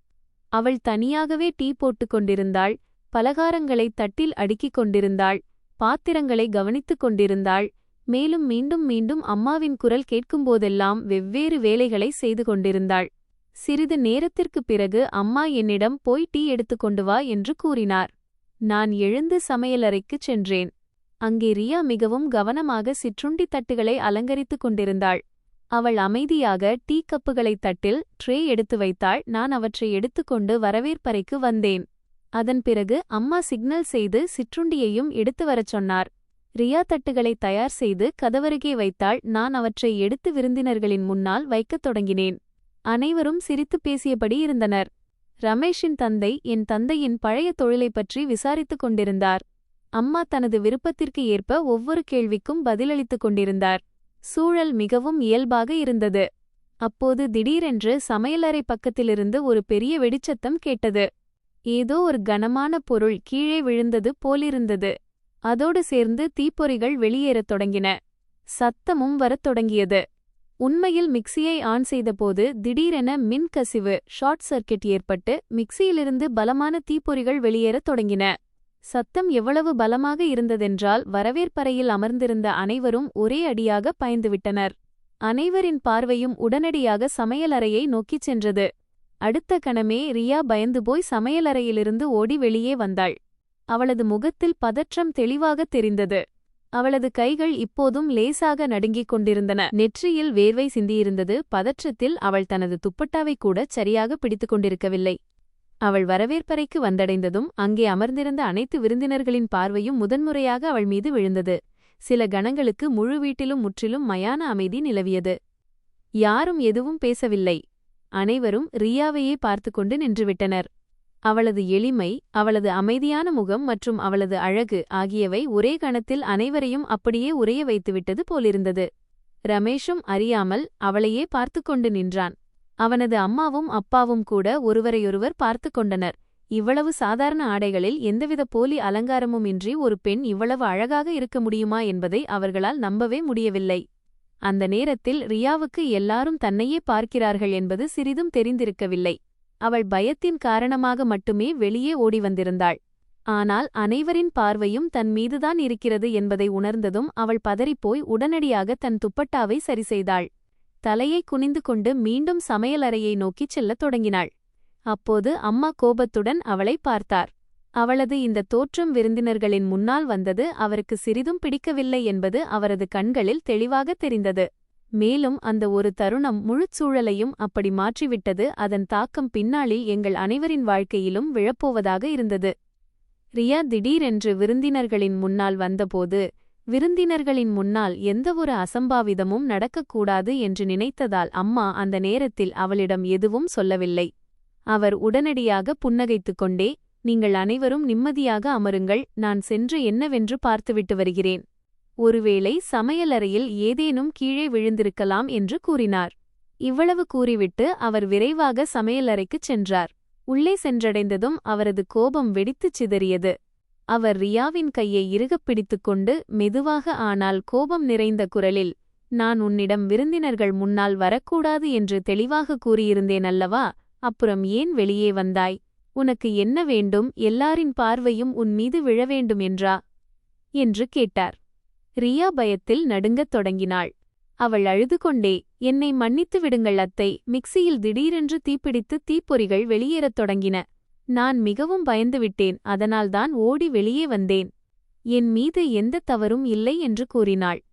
அவள் தனியாகவே டீ போட்டுக் கொண்டிருந்தாள். பலகாரங்களை தட்டில் அடுக்கிக் கொண்டிருந்தாள். பாத்திரங்களை கவனித்துக் கொண்டிருந்தாள். மேலும் மீண்டும் மீண்டும் அம்மாவின் குரல் கேட்கும்போதெல்லாம் வெவ்வேறு வேலைகளை செய்து கொண்டிருந்தாள். சிறிது நேரத்திற்குப் பிறகு அம்மா என்னிடம் போய் டீ எடுத்துக்கொண்டு வா என்று கூறினார். நான் எழுந்து சமையலறைக்குச் சென்றேன். அங்கே ரியா மிகவும் கவனமாக சிற்றுண்டி தட்டுகளை அலங்கரித்துக் கொண்டிருந்தாள். அவள் அமைதியாக டீ கப்புகளை தட்டில் ட்ரே எடுத்து வைத்தாள். நான் அவற்றை எடுத்துக்கொண்டு வரவேற்பறைக்கு வந்தேன். அதன் பிறகு அம்மா சிக்னல் செய்து சிற்றுண்டியையும் எடுத்து வரச் சொன்னார். ரியா தட்டுகளை தயார் செய்து கதவருகே வைத்தாள். நான் அவற்றை எடுத்து விருந்தினர்களின் முன்னால் வைக்கத் தொடங்கினேன். அனைவரும் சிரித்துப் பேசியபடி இருந்தனர். ரமேஷின் தந்தை என் தந்தையின் பழைய தொழிலைப் பற்றி விசாரித்துக் கொண்டிருந்தார். அம்மா தனது விருப்பத்திற்கு ஏற்ப ஒவ்வொரு கேள்விக்கும் பதிலளித்துக் கொண்டிருந்தார். சூழல் மிகவும் இயல்பாக இருந்தது. அப்போது திடீரென்று சமையலறை பக்கத்திலிருந்து ஒரு பெரிய வெடிச்சத்தம் கேட்டது. ஏதோ ஒரு கனமான பொருள் கீழே விழுந்தது போலிருந்தது. அதோடு சேர்ந்து தீப்பொறிகள் வெளியேறத் தொடங்கின. சத்தமும் வரத் தொடங்கியது. உண்மையில் மிக்சியை ஆன் செய்தபோது திடீரென மின் கசிவு ஷார்ட் சர்க்கிட் ஏற்பட்டு மிக்சியிலிருந்து பலமான தீப்பொறிகள் வெளியேறத் தொடங்கின. சத்தம் எவ்வளவு பலமாக இருந்ததென்றால் வரவேற்பறையில் அமர்ந்திருந்த அனைவரும் ஒரே அடியாக பாய்ந்துவிட்டனர். அனைவரின் பார்வையும் உடனடியாக சமையலறையை நோக்கிச் சென்றது. அடுத்த கணமே ரியா பயந்து போய் சமையலறையிலிருந்து ஓடி வெளியே வந்தாள். அவளது முகத்தில் பதற்றம் தெளிவாகத் தெரிந்தது. அவளது கைகள் இப்போதும் லேசாக நடுங்கிக் கொண்டிருந்தன. நெற்றியில் வேர்வை சிந்தியிருந்தது. பதற்றத்தில் அவள் தனது துப்பட்டாவை கூட சரியாக பிடித்துக் கொண்டிருக்கவில்லை. அவள் வரவேற்பறைக்கு வந்தடைந்ததும் அங்கே அமர்ந்திருந்த அனைத்து விருந்தினர்களின் பார்வையும் முதன்முறையாக அவள் மீது விழுந்தது. சில கணங்களுக்கு முழு வீட்டிலும் முற்றிலும் மயான அமைதி நிலவியது. யாரும் எதுவும் பேசவில்லை. அனைவரும் ரியாவையே பார்த்துக்கொண்டு நின்றுவிட்டனர். அவளது எளிமை, அவளது அமைதியான முகம் மற்றும் அவளது அழகு ஆகியவை ஒரே கணத்தில் அனைவரையும் அப்படியே உறைய வைத்துவிட்டது போலிருந்தது. ரமேஷும் அறியாமல் அவளையே பார்த்துக்கொண்டு நின்றான். அவனது அம்மாவும் அப்பாவும் கூட ஒருவரையொருவர் பார்த்து கொண்டனர். இவ்வளவு சாதாரண ஆடைகளில் எந்தவித போலி அலங்காரமும் இன்றி ஒரு பெண் இவ்வளவு அழகாக இருக்க முடியுமா என்பதை அவர்களால் நம்பவே முடியவில்லை. அந்த நேரத்தில் ரியாவுக்கு எல்லாரும் தன்னையே பார்க்கிறார்கள் என்பது சிறிதும் தெரிந்திருக்கவில்லை. அவள் பயத்தின் காரணமாக மட்டுமே வெளியே ஓடி வந்திருந்தாள். ஆனால் அனைவரின் பார்வையும் தன் மீதுதான் இருக்கிறது என்பதை உணர்ந்ததும் அவள் பதறிப்போய் உடனடியாக தன் துப்பட்டாவை சரிசெய்தாள். தலையை குனிந்து கொண்டு மீண்டும் சமையலறையை நோக்கிச் செல்லத் தொடங்கினாள். அப்போது அம்மா கோபத்துடன் அவளை பார்த்தார். அவளது இந்த தோற்றம் விருந்தினர்களின் முன்னால் வந்தது அவருக்கு சிறிதும் பிடிக்கவில்லை என்பது அவரது கண்களில் தெளிவாக தெரிந்தது. மேலும் அந்த ஒரு தருணம் முழுச் சூழலையும் அப்படி மாற்றிவிட்டது. அதன் தாக்கம் பின்னாளில் எங்கள் அனைவரின் வாழ்க்கையிலும் விழப்போவதாக இருந்தது. ரியா திடீரென்று விருந்தினர்களின் முன்னால் வந்தபோது விருந்தினர்களின் முன்னால் எந்தவொரு அசம்பாவிதமும் நடக்கக்கூடாது என்று நினைத்ததால் அம்மா அந்த நேரத்தில் அவளிடம் எதுவும் சொல்லவில்லை. அவர் உடனடியாக புன்னகைத்துக் கொண்டே, நீங்கள் அனைவரும் நிம்மதியாக அமருங்கள், நான் சென்று என்னவென்று பார்த்துவிட்டு வருகிறேன். ஒருவேளை சமையலறையில் ஏதேனும் கீழே விழுந்திருக்கலாம் என்று கூறினார். இவ்வளவு கூறிவிட்டு அவர் விரைவாக சமையலறைக்குச் சென்றார். உள்ளே சென்றடைந்ததும் அவரது கோபம் வெடித்துச் சிதறியது. அவர் ரியாவின் கையை இறுகப் பிடித்துக்கொண்டு மெதுவாக ஆனால் கோபம் நிறைந்த குரலில், நான் உன்னிடம் விருந்தினர்கள் முன்னால் வரக்கூடாது என்று தெளிவாக கூறியிருந்தேன் அல்லவா? அப்புறம் ஏன் வெளியே வந்தாய்? உனக்கு என்ன வேண்டும்? எல்லாரின் பார்வையும் உன் மீது விழ வேண்டும் என்றா? என்று கேட்டார். ரியா பயத்தில் நடுங்கத் தொடங்கினாள். அவள் அழுது கொண்டே, என்னை மன்னித்து விடுங்கள் அத்தை, மிக்சியில் திடீரென்று தீப்பிடித்து தீப்பொறிகள் வெளியேறத் தொடங்கின. நான் மிகவும் பயந்துவிட்டேன், அதனால்தான் ஓடி வெளியே வந்தேன். என் மீது எந்த தவறும் இல்லை என்று கூறினாள்.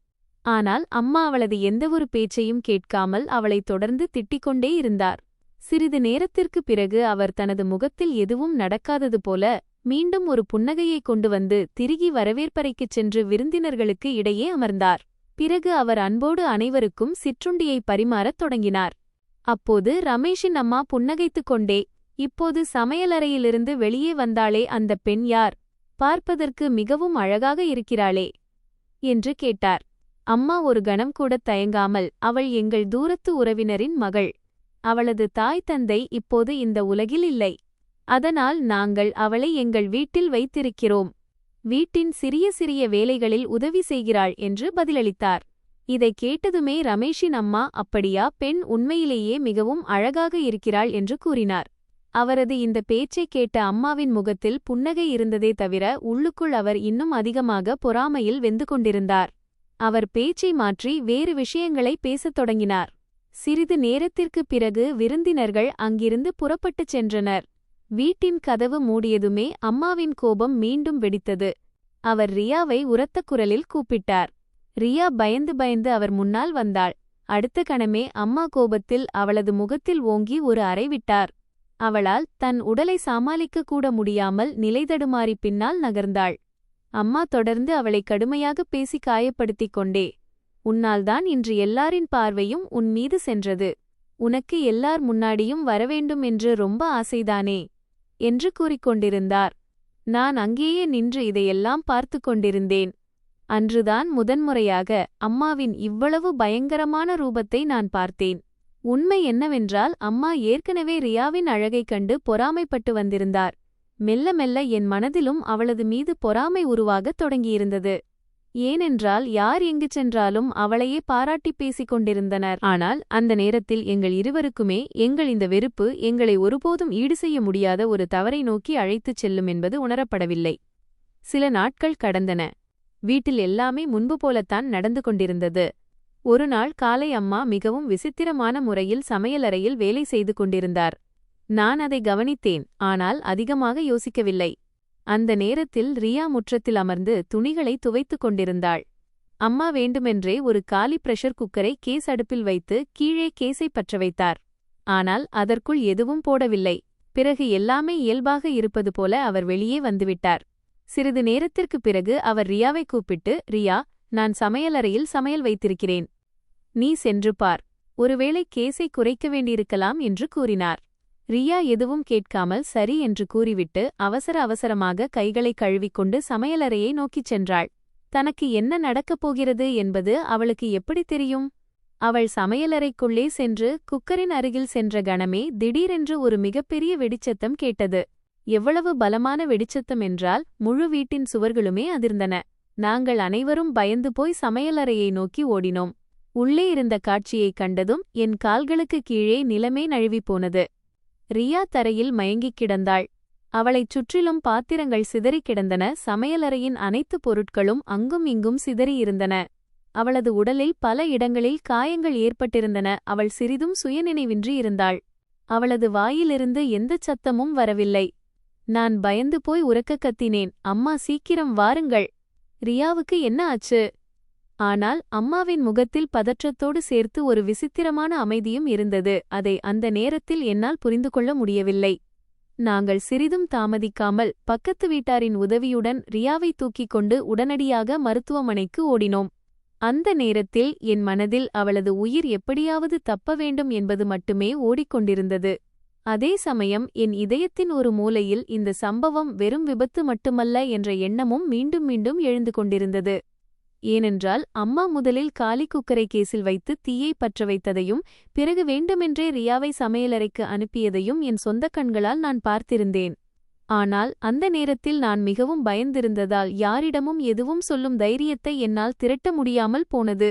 ஆனால் அம்மா அவளது எந்தவொரு பேச்சையும் கேட்காமல் அவளை தொடர்ந்து திட்டிக்கொண்டே இருந்தார். சிறிது நேரத்திற்குப் பிறகு அவர் தனது முகத்தில் எதுவும் நடக்காதது போல மீண்டும் ஒரு புன்னகையை கொண்டு வந்து திருகி வரவேற்பறைக்குச் சென்று விருந்தினர்களுக்கு இடையே அமர்ந்தார். பிறகு அவர் அன்போடு அனைவருக்கும் சிற்றுண்டியை பரிமாறத் தொடங்கினார். அப்போது ரமேஷின் அம்மா புன்னகைத்துக் கொண்டே, இப்போது சமையலறையிலிருந்து வெளியே வந்தாளே அந்தப் பெண் யார்? பார்ப்பதற்கு மிகவும் அழகாக இருக்கிறாளே என்று கேட்டார். அம்மா ஒரு கணம் கூடத் தயங்காமல், அவள் எங்கள் தூரத்து உறவினரின் மகள். அவளது தாய் தந்தை இப்போது இந்த உலகில் இல்லை. அதனால் நாங்கள் அவளை எங்கள் வீட்டில் வைத்திருக்கிறோம். வீட்டின் சிறிய சிறிய வேலைகளில் உதவி செய்கிறாள் என்று பதிலளித்தார். இதைக் கேட்டதுமே ரமேஷின் அம்மா, அப்படியா? பெண் உண்மையிலேயே மிகவும் அழகாக இருக்கிறாள் என்று கூறினார். அவரது இந்த பேச்சைக் கேட்ட அம்மாவின் முகத்தில் புன்னகை இருந்ததே தவிர உள்ளுக்குள் அவர் இன்னும் அதிகமாக பொறாமையில் வெந்து கொண்டிருந்தார். அவர் பேச்சை மாற்றி வேறு விஷயங்களை பேசத் தொடங்கினார். சிறிது நேரத்திற்குப் பிறகு விருந்தினர்கள் அங்கிருந்து புறப்பட்டுச் சென்றனர். வீட்டின் கதவு மூடியதுமே அம்மாவின் கோபம் மீண்டும் வெடித்தது. அவர் ரியாவை உரத்த குரலில் கூப்பிட்டார். ரியா பயந்து பயந்து அவர் முன்னால் வந்தாள். அடுத்த கணமே அம்மா கோபத்தில் அவளது முகத்தில் ஓங்கி ஒரு அறை விட்டார். அவளால் தன் உடலை சமாளிக்க கூட முடியாமல் நிலைதடுமாறி பின்னால் நகர்ந்தாள். அம்மா தொடர்ந்து அவளை கடுமையாக பேசி காயப்படுத்திக் கொண்டே, உன்னால்தான் இன்று எல்லாரின் பார்வையும் உன் மீது சென்றது. உனக்கு எல்லார் முன்னாடியும் வரவேண்டும் என்று ரொம்ப ஆசைதானே என்று கூறிக்கொண்டிருந்தார். நான் அங்கேயே நின்று இதையெல்லாம் பார்த்து கொண்டிருந்தேன். அன்றுதான் முதன்முறையாக அம்மாவின் இவ்வளவு பயங்கரமான ரூபத்தை நான் பார்த்தேன். உண்மை என்னவென்றால் அம்மா ஏற்கனவே ரியாவின் அழகைக் கண்டு பொறாமைப்பட்டு வந்திருந்தார். மெல்ல மெல்ல என் மனதிலும் அவளது மீது பொறாமை உருவாகத் தொடங்கியிருந்தது. ஏனென்றால் யார் எங்கு சென்றாலும் அவளையே பாராட்டிப் பேசிக் கொண்டிருந்தனர். ஆனால் அந்த நேரத்தில் எங்கள் இருவருக்குமே எங்கள் இந்த வெறுப்பு எங்களை ஒருபோதும் ஈடு செய்ய முடியாத ஒரு தவறை நோக்கி அழைத்துச் செல்லும் என்பது உணரப்படவில்லை. சில நாட்கள் கடந்தன. வீட்டில் எல்லாமே முன்பு போலத்தான் நடந்து கொண்டிருந்தது. ஒரு நாள் காலை அம்மா மிகவும் விசித்திரமான முறையில் சமையலறையில் வேலை செய்து கொண்டிருந்தார். நான் அதை கவனித்தேன், ஆனால் அதிகமாக யோசிக்கவில்லை. அந்த நேரத்தில் ரியா முற்றத்தில் அமர்ந்து துணிகளை துவைத்துக் கொண்டிருந்தாள். அம்மா வேண்டுமென்றே ஒரு காலி பிரஷர் குக்கரை கேஸ் அடுப்பில் வைத்து கீழே கேஸை பற்ற வைத்தார். ஆனால் அதற்குள் எதுவும் போடவில்லை. பிறகு எல்லாமே இயல்பாக இருப்பது போல அவர் வெளியே வந்துவிட்டார். சிறிது நேரத்திற்குப் பிறகு அவர் ரியாவை கூப்பிட்டு, ரியா, நான் சமையலறையில் சமையல் வைத்திருக்கிறேன். நீ சென்று பார். ஒருவேளை கேஸை குறைக்க வேண்டியிருக்கலாம் என்று கூறினார். ரியா எதுவும் கேட்காமல் சரி என்று கூறிவிட்டு அவசர அவசரமாக கைகளை கழுவிக்கொண்டு சமையலறையை நோக்கிச் சென்றாள். தனக்கு என்ன நடக்கப் போகிறது என்பது அவளுக்கு எப்படி தெரியும்? அவள் சமையலறைக்குள்ளே சென்று குக்கரின் அருகில் சென்ற கணமே திடீரென்று ஒரு மிகப்பெரிய வெடிச்சத்தம் கேட்டது. எவ்வளவு பலமான வெடிச்சத்தம் என்றால் முழு வீட்டின் சுவர்களுமே அதிர்ந்தன. நாங்கள் அனைவரும் பயந்து போய் சமையலறையை நோக்கி ஓடினோம். உள்ளே இருந்த காட்சியைக் கண்டதும் என் கால்களுக்கு கீழே நிலமே நழுவிப் போனது. ரியா தரையில் மயங்கிக் கிடந்தாள். அவளைச் சுற்றிலும் பாத்திரங்கள் சிதறிக் கிடந்தன. சமையலறையின் அனைத்து பொருட்களும் அங்கும் இங்கும் சிதறியிருந்தன. அவளது உடலில் பல இடங்களில் காயங்கள் ஏற்பட்டிருந்தன. அவள் சிறிதும் சுயநினைவின்றி இருந்தாள். அவளது வாயிலிருந்து எந்தச் சத்தமும் வரவில்லை. நான் பயந்து போய் உரக்கக் கத்தினேன், அம்மா சீக்கிரம் வாருங்கள். ரியாவுக்கு என்ன ஆச்சு? ஆனால் அம்மாவின் முகத்தில் பதற்றத்தோடு சேர்த்து ஒரு விசித்திரமான அமைதியும் இருந்தது. அதை அந்த நேரத்தில் என்னால் புரிந்து கொள்ள முடியவில்லை. நாங்கள் சிறிதும் தாமதிக்காமல் பக்கத்து வீட்டாரின் உதவியுடன் ரியாவை தூக்கிக் கொண்டு உடனடியாக மருத்துவமனைக்கு ஓடினோம். அந்த நேரத்தில் என் மனதில் அவளது உயிர் எப்படியாவது தப்ப வேண்டும் என்பது மட்டுமே ஓடிக்கொண்டிருந்தது. அதே சமயம் என் இதயத்தின் ஒரு மூலையில் இந்த சம்பவம் வெறும் விபத்து மட்டுமல்ல என்ற எண்ணமும் மீண்டும் மீண்டும் எழுந்து கொண்டிருந்தது. ஏனென்றால் அம்மா முதலில் காலி குக்கரை கேஸில் வைத்து தீயை பற்ற வைத்ததையும் பிறகு வேண்டுமென்றே ரியாவை சமையலறைக்கு அனுப்பியதையும் என் சொந்த கண்களால் நான் பார்த்திருந்தேன். ஆனால் அந்த நேரத்தில் நான் மிகவும் பயந்திருந்ததால் யாரிடமும் எதுவும் சொல்லும் தைரியத்தை என்னால் திரட்ட முடியாமல் போனது.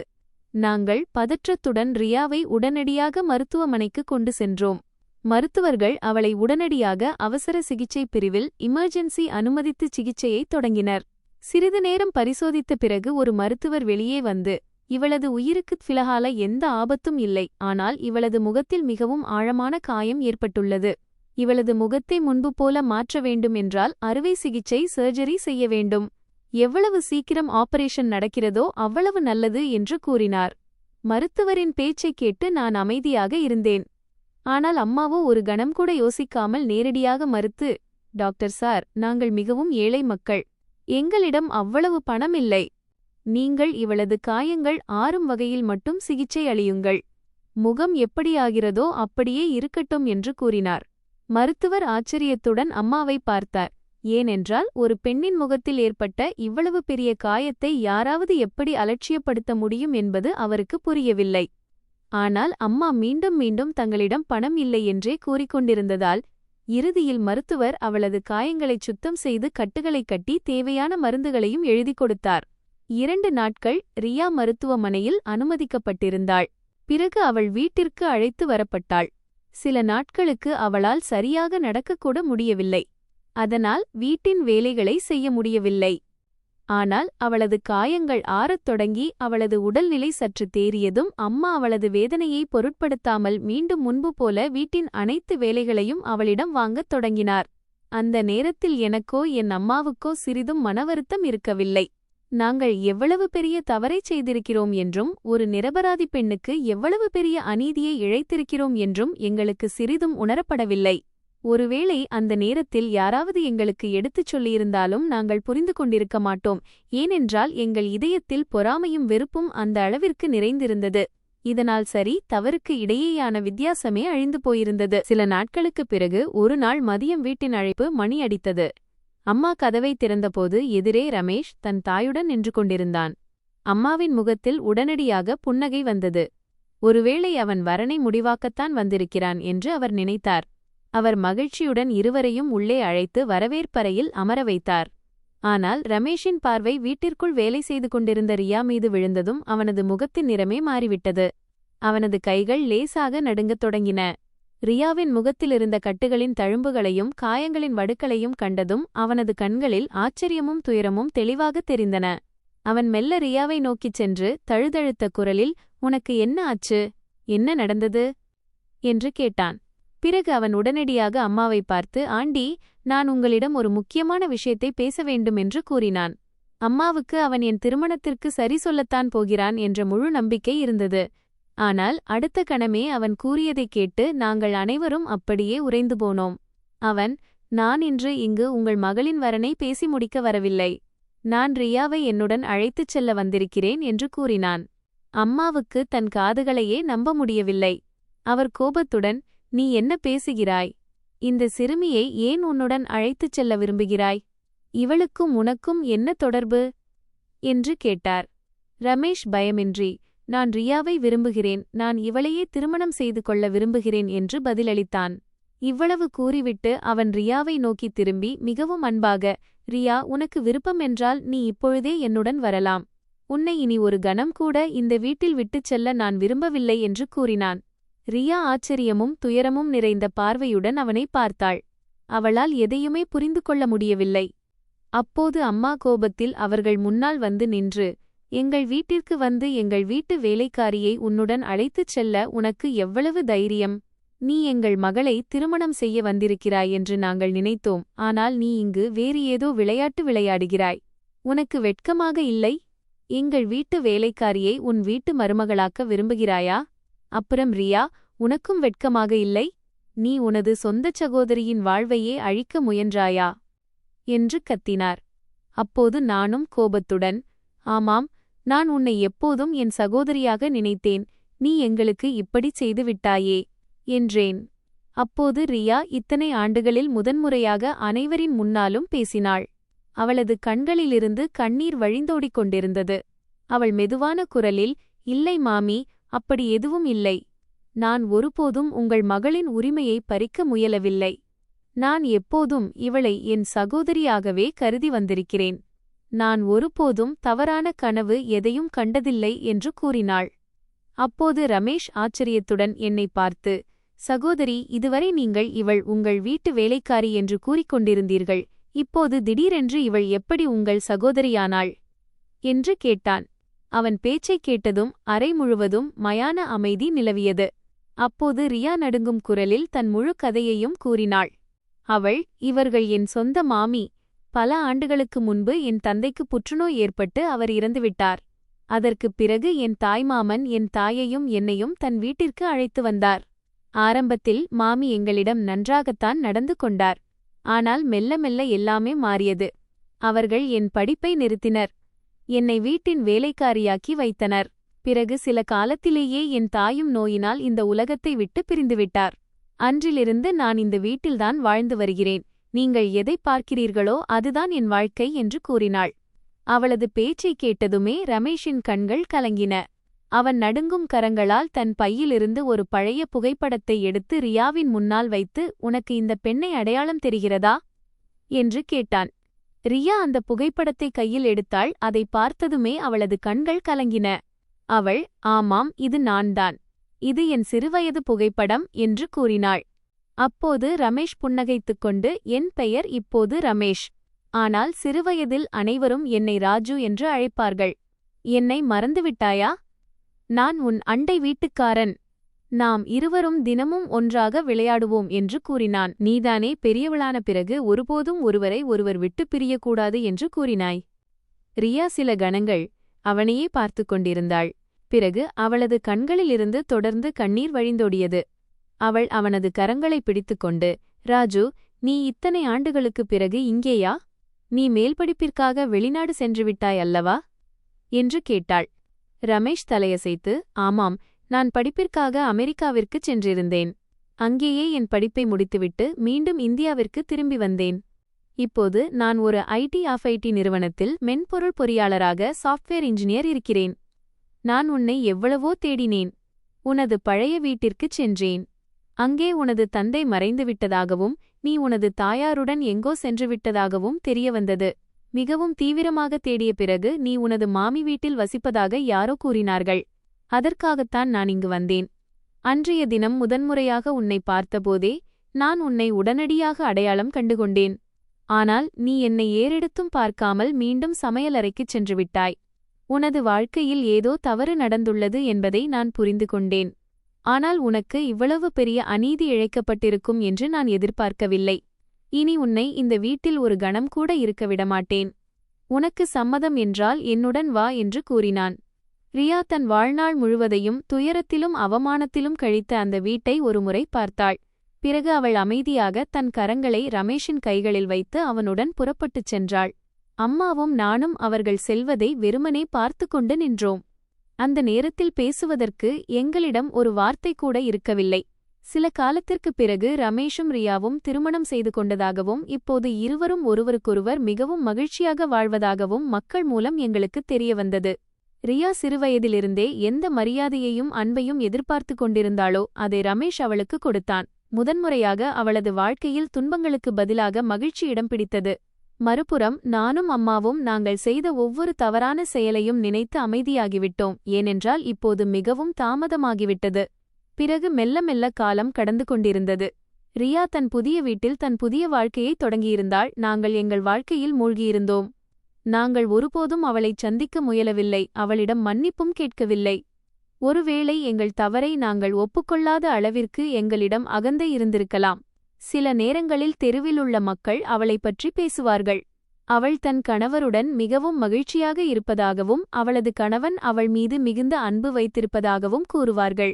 நாங்கள் பதற்றத்துடன் ரியாவை உடனடியாக மருத்துவமனைக்கு கொண்டு சென்றோம். மருத்துவர்கள் அவளை உடனடியாக அவசர சிகிச்சை பிரிவில் எமர்ஜென்சி அனுமதித்து சிகிச்சையைத் தொடங்கினர். சிறிது நேரம் பரிசோதித்த பிறகு ஒரு மருத்துவர் வெளியே வந்து, இவளது உயிருக்குத் ஃபிலஹால எந்த ஆபத்தும் இல்லை, ஆனால் இவளது முகத்தில் மிகவும் ஆழமான காயம் ஏற்பட்டுள்ளது. இவளது முகத்தை முன்பு போல மாற்ற வேண்டும் என்றால் அறுவை சிகிச்சை சர்ஜரி செய்ய வேண்டும். எவ்வளவு சீக்கிரம் ஆபரேஷன் நடக்கிறதோ அவ்வளவு நல்லது என்று கூறினார். மருத்துவரின் பேச்சைக் கேட்டு நான் அமைதியாக இருந்தேன். ஆனால் அம்மாவோ ஒரு கணம் கூட யோசிக்காமல் நேரடியாக மறுத்து, டாக்டர் சார், நாங்கள் மிகவும் ஏழை மக்கள். எங்களிடம் அவ்வளவு பணம் இல்லை. நீங்கள் இவளது காயங்கள் ஆறும் வகையில் மட்டும் சிகிச்சை அளியுங்கள். முகம் எப்படியாகிறதோ அப்படியே இருக்கட்டும் என்று கூறினார். மருத்துவர் ஆச்சரியத்துடன் அம்மாவை பார்த்தார். ஏனென்றால் ஒரு பெண்ணின் முகத்தில் ஏற்பட்ட இவ்வளவு பெரிய காயத்தை யாராவது எப்படி அலட்சியப்படுத்த முடியும் என்பது அவருக்கு புரியவில்லை. ஆனால் அம்மா மீண்டும் மீண்டும் தங்களிடம் பணம் இல்லை என்றே கூறிக்கொண்டிருந்ததால் இறுதியில் மருத்துவர் அவளது காயங்களைச் சுத்தம் செய்து கட்டுகளைக் கட்டி தேவையான மருந்துகளையும் எழுதிக் கொடுத்தார். 2 நாட்கள் ரியா மருத்துவமனையில் அனுமதிக்கப்பட்டிருந்தாள். பிறகு அவள் வீட்டிற்கு அழைத்து வரப்பட்டாள். சில நாட்களுக்கு அவளால் சரியாக நடக்கக்கூட முடியவில்லை. அதனால் வீட்டின் வேலைகளை செய்ய முடியவில்லை. ஆனால் அவளது காயங்கள் ஆறத் தொடங்கி அவளது உடல்நிலை சற்று தேறியதும் அம்மா அவளது வேதனையை பொருட்படுத்தாமல் மீண்டும் முன்பு போல வீட்டின் அனைத்து வேலைகளையும் அவளிடம் வாங்கத் தொடங்கினார். அந்த நேரத்தில் எனக்கோ என் அம்மாவுக்கோ சிறிதும் மனவருத்தம் இருக்கவில்லை. நாங்கள் எவ்வளவு பெரிய தவறைச் செய்திருக்கிறோம் என்றும் ஒரு நிரபராதி பெண்ணுக்கு எவ்வளவு பெரிய அநீதியை இழைத்திருக்கிறோம் என்றும் எங்களுக்கு சிறிதும் உணரப்படவில்லை. ஒருவேளை அந்த நேரத்தில் யாராவது எங்களுக்கு எடுத்துச் சொல்லியிருந்தாலும் நாங்கள் புரிந்து கொண்டிருக்க மாட்டோம். ஏனென்றால் எங்கள் இதயத்தில் பொறாமையும் வெறுப்பும் அந்த அளவிற்கு நிறைந்திருந்தது. இதனால் சரி தவறுக்கு இடையேயான வித்தியாசமே அழிந்து போயிருந்தது. சில நாட்களுக்குப் பிறகு ஒரு நாள் மதியம் வீட்டின் அழைப்பு மணி அடித்தது. அம்மா கதவை திறந்தபோது எதிரே ரமேஷ் தன் தாயுடன் நின்று கொண்டிருந்தான். அம்மாவின் முகத்தில் உடனடியாக புன்னகை வந்தது. ஒருவேளை அவன் வரனை முடிவாக்கத்தான் வந்திருக்கிறான் என்று அவர் நினைத்தார். அவர் மகிழ்ச்சியுடன் இருவரையும் உள்ளே அழைத்து வரவேற்பறையில் அமர வைத்தார். ஆனால் ரமேஷின் பார்வை வீட்டிற்குள் வேலை செய்து கொண்டிருந்த ரியா மீது விழுந்ததும் அவனது முகத்தின் நிறமே மாறிவிட்டது. அவனது கைகள் லேசாக நடுங்கத் தொடங்கின. ரியாவின் முகத்திலிருந்த கட்டுகளின் தழும்புகளையும் காயங்களின் வடுக்களையும் கண்டதும் அவனது கண்களில் ஆச்சரியமும் துயரமும் தெளிவாகத் தெரிந்தன. அவன் மெல்ல ரியாவை நோக்கிச் சென்று தழுதழுத்த குரலில், "உனக்கு என்ன ஆச்சு? என்ன நடந்தது?" என்று கேட்டான். பிறகு அவன் உடனடியாக அம்மாவை பார்த்து, "ஆண்டி, நான் உங்களிடம் ஒரு முக்கியமான விஷயத்தை பேச வேண்டும்" என்று கூறினான். அம்மாவுக்கு அவன் என் திருமணத்திற்கு சரி சொல்லத்தான் போகிறான் என்ற முழு நம்பிக்கை இருந்தது. ஆனால் அடுத்த கணமே அவன் கூறியதைக் கேட்டு நாங்கள் அனைவரும் அப்படியே உறைந்து போனோம். அவன், "நான் இன்று இங்கு உங்கள் மகளின் வரனை பேசி முடிக்க வரவில்லை. நான் ரியாவை என்னுடன் அழைத்துச் செல்ல வந்திருக்கிறேன்" என்று கூறினான். அம்மாவுக்கு தன் காதுகளையே நம்ப முடியவில்லை. அவர் கோபத்துடன், "நீ என்ன பேசுகிறாய்? இந்த சிறுமியை ஏன் உன்னுடன் அழைத்துச் செல்ல விரும்புகிறாய்? இவளுக்கும் உனக்கும் என்ன தொடர்பு?" என்று கேட்டார். ரமேஷ் பயமின்றி, "நான் ரியாவை விரும்புகிறேன், நான் இவளையே திருமணம் செய்து கொள்ள விரும்புகிறேன்" என்று பதிலளித்தான். இவ்வளவு கூறிவிட்டு அவன் ரியாவை நோக்கி திரும்பி மிகவும் அன்பாக, "ரியா, உனக்கு விருப்பம் என்றால் நீ இப்பொழுதே என்னுடன் வரலாம். உன்னை இனி ஒரு கணம் கூட இந்த வீட்டில் விட்டுச் செல்ல நான் விரும்பவில்லை" என்று கூறினான். ரியா ஆச்சரியமும் துயரமும் நிறைந்த பார்வையுடன் அவனை பார்த்தாள். அவளால் எதையுமே புரிந்து கொள்ள முடியவில்லை. அப்போது அம்மா கோபத்தில் அவர்கள் முன்னால் வந்து நின்று, "எங்கள் வீட்டிற்கு வந்து எங்கள் வீட்டு வேலைக்காரியை உன்னுடன் அழைத்துச் செல்ல உனக்கு எவ்வளவு தைரியம்? நீ எங்கள் மகளை திருமணம் செய்ய வந்திருக்கிறாய் என்று நாங்கள் நினைத்தோம். ஆனால் நீ இங்கு வேறு ஏதோ விளையாட்டு விளையாடுகிறாய். உனக்கு வெட்கமாக இல்லை? எங்கள் வீட்டு வேலைக்காரியை உன் வீட்டு மருமகளாக்க விரும்புகிறாயா? அப்புறம் ரியா, உனக்கும் வெட்கமாக இல்லை? நீ உனது சொந்தச் சகோதரியின் வாழ்வையே அழிக்க முயன்றாயா?" என்று கத்தினார். அப்போது நானும் கோபத்துடன், "ஆமாம், நான் உன்னை எப்போதும் என் சகோதரியாக நினைத்தேன். நீ எங்களுக்கு இப்படிச் செய்துவிட்டாயே" என்றேன். அப்போது ரியா இத்தனை ஆண்டுகளில் முதன்முறையாக அனைவரின் முன்னாலும் பேசினாள். அவளது கண்களிலிருந்து கண்ணீர் வழிந்தோடிக் கொண்டிருந்தது. அவள் மெதுவான குரலில், "இல்லை மாமி, அப்படி எதுவும் இல்லை. நான் ஒருபோதும் உங்கள் மகளின் உரிமையை பறிக்க முயலவில்லை. நான் எப்போதும் இவளை என் சகோதரியாகவே கருதி வந்திருக்கிறேன். நான் ஒருபோதும் தவறான கனவு எதையும் கண்டதில்லை" என்று கூறினாள். அப்போது ரமேஷ் ஆச்சரியத்துடன் என்னை பார்த்து, "சகோதரி, இதுவரை நீங்கள் இவள் உங்கள் வீட்டு வேலைக்காரி என்று கூறிக்கொண்டிருந்தீர்கள். இப்போது திடீரென்று இவள் எப்படி உங்கள் சகோதரியானாள்?" என்று கேட்டான். அவன் பேச்சைக் கேட்டதும் அறை முழுவதும் மயான அமைதி நிலவியது. அப்போது ரியா நடுங்கும் குரலில் தன் முழு கதையையும் கூறினாள். அவள், "இவர்கள் என் சொந்த மாமி. பல ஆண்டுகளுக்கு முன்பு என் தந்தைக்கு புற்றுநோய் ஏற்பட்டு அவர் இறந்துவிட்டார். அதற்குப் பிறகு என் தாய்மாமன் என் தாயையும் என்னையும் தன் வீட்டிற்கு அழைத்து வந்தார். ஆரம்பத்தில் மாமி எங்களிடம் நன்றாகத்தான் நடந்து கொண்டார். ஆனால் மெல்ல மெல்ல எல்லாமே மாறியது. அவர்கள் என் படிப்பை நிறுத்தினர். என்னை வீட்டின் வேலைக்காரியாக்கி வைத்தனர். பிறகு சில காலத்திலேயே என் தாயும் நோயினால் இந்த உலகத்தை விட்டு பிரிந்துவிட்டார். அன்றிலிருந்து நான் இந்த வீட்டில்தான் வாழ்ந்து வருகிறேன். நீங்கள் எதை பார்க்கிறீர்களோ அதுதான் என் வாழ்க்கை" என்று கூறினாள். அவளது பேச்சைக் கேட்டதுமே ரமேஷின் கண்கள் கலங்கின. அவன் நடுங்கும் கரங்களால் தன் பையிலிருந்து ஒரு பழைய புகைப்படத்தை எடுத்து ரியாவின் முன்னால் வைத்து, "உனக்கு இந்த பெண்ணை அடையாளம் தெரிகிறதா?" என்று கேட்டான். ரியா அந்த புகைப்படத்தை கையில் எடுத்தாள். அதை பார்த்ததுமே அவளது கண்கள் கலங்கின. அவள், "ஆமாம், இது நான்தான். இது என் சிறுவயது புகைப்படம்" என்று கூறினாள். அப்போது ரமேஷ் புன்னகைத்துக்கொண்டு, "என் பெயர் இப்போது ரமேஷ். ஆனால் சிறுவயதில் அனைவரும் என்னை ராஜு என்று அழைப்பார்கள். என்னை மறந்துவிட்டாயா? நான் உன் அண்டை வீட்டுக்காரன். நாம் இருவரும் தினமும் ஒன்றாக விளையாடுவோம்" என்று கூறினான். "நீதானே பெரியவளான பிறகு ஒருபோதும் ஒருவரை ஒருவர் விட்டுப் பிரியக்கூடாது என்று கூறினாய்." ரியா சில கணங்கள் அவனையே பார்த்து கொண்டிருந்தாள். பிறகு அவளது கண்களிலிருந்து தொடர்ந்து கண்ணீர் வழிந்தோடியது. அவள் அவனது கரங்களை பிடித்துக்கொண்டு, "ராஜு, நீ இத்தனை ஆண்டுகளுக்குப் பிறகு இங்கேயா? நீ மேல்படிப்பிற்காக வெளிநாடு சென்றுவிட்டாய் அல்லவா?" என்று கேட்டாள். ரமேஷ் தலையசைத்து, "ஆமாம், நான் படிப்பிற்காக அமெரிக்காவிற்குச் சென்றிருந்தேன். அங்கேயே என் படிப்பை முடித்துவிட்டு மீண்டும் இந்தியாவிற்கு திரும்பி வந்தேன். இப்போது நான் ஒரு ஐடி நிறுவனத்தில் மென்பொருள் பொறியாளராக சாஃப்ட்வேர் இன்ஜினியர் இருக்கிறேன். நான் உன்னை எவ்வளவோ தேடினேன். உனது பழைய வீட்டிற்குச் சென்றேன். அங்கே உனது தந்தை மறைந்துவிட்டதாகவும் நீ உனது தாயாருடன் எங்கோ சென்றுவிட்டதாகவும் தெரியவந்தது. மிகவும் தீவிரமாக தேடிய பிறகு நீ உனது மாமி வீட்டில் வசிப்பதாக யாரோ கூறினார்கள். அதற்காகத்தான் நான் இங்கு வந்தேன். அன்றைய தினம் முதன்முறையாக உன்னை பார்த்தபோதே நான் உன்னை உடனடியாக அடையாளம் கண்டுகொண்டேன். ஆனால் நீ என்னை ஏறெடுத்தும் பார்க்காமல் மீண்டும் சமையலறைக்குச் சென்றுவிட்டாய். உனது வாழ்க்கையில் ஏதோ தவறு நடந்துள்ளது என்பதை நான் புரிந்து கொண்டேன். ஆனால் உனக்கு இவ்வளவு பெரிய அநீதி இழைக்கப்பட்டிருக்கும் என்று நான் எதிர்பார்க்கவில்லை. இனி உன்னை இந்த வீட்டில் ஒரு கணம் கூட இருக்க விடமாட்டேன். உனக்கு சம்மதம் என்றால் என்னுடன் வா என்று கூறினான். ரியா தன் வாழ்நாள் முழுவதையும் துயரத்திலும் அவமானத்திலும் கழித்த அந்த வீட்டை ஒருமுறை பார்த்தாள். பிறகு அவள் அமைதியாக தன் கரங்களை ரமேஷின் கைகளில் வைத்து அவனுடன் புறப்பட்டுச் சென்றாள். அம்மாவும் நானும் அவர்கள் செல்வதை வெறுமனே பார்த்து கொண்டு நின்றோம். அந்த நேரத்தில் பேசுவதற்கு எங்களிடம் ஒரு வார்த்தை கூட இருக்கவில்லை. சில காலத்திற்குப் பிறகு ரமேஷும் ரியாவும் திருமணம் செய்து கொண்டதாகவும் இப்போது இருவரும் ஒருவருக்கொருவர் மிகவும் மகிழ்ச்சியாக வாழ்வதாகவும் மக்கள் மூலம் எங்களுக்கு தெரியவந்தது. ரியா சிறுவயதிலிருந்தே எந்த மரியாதையையும் அன்பையும் எதிர்பார்த்து கொண்டிருந்தாளோ அதை ரமேஷ் அவளுக்கு கொடுத்தான். முதன்முறையாக அவளது வாழ்க்கையில் துன்பங்களுக்கு பதிலாக மகிழ்ச்சி இடம் பிடித்தது. மறுபுறம் நானும் அம்மாவும் நாங்கள் செய்த ஒவ்வொரு தவறான செயலையும் நினைத்து அமைதியாகிவிட்டோம். ஏனென்றால் இப்போது மிகவும் தாமதமாகிவிட்டது. பிறகு மெல்ல மெல்ல காலம் கடந்து கொண்டிருந்தது. ரியா தன் புதிய வீட்டில் தன் புதிய வாழ்க்கையை தொடங்கியிருந்தாள். நாங்கள் எங்கள் வாழ்க்கையில் மூழ்கியிருந்தோம். நாங்கள் ஒருபோதும் அவளைச் சந்திக்க முயலவில்லை. அவளிடம் மன்னிப்பும் கேட்கவில்லை. ஒருவேளை எங்கள் தவறை நாங்கள் ஒப்புக்கொள்ளாத அளவிற்கு எங்களிடம் அகந்தை இருந்திருக்கலாம். சில நேரங்களில் தெருவிலுள்ள மக்கள் அவளைப் பற்றி பேசுவார்கள். அவள் தன் கணவருடன் மிகவும் மகிழ்ச்சியாக இருப்பதாகவும் அவளது கணவன் அவள் மீது மிகுந்த அன்பு வைத்திருப்பதாகவும் கூறுவார்கள்.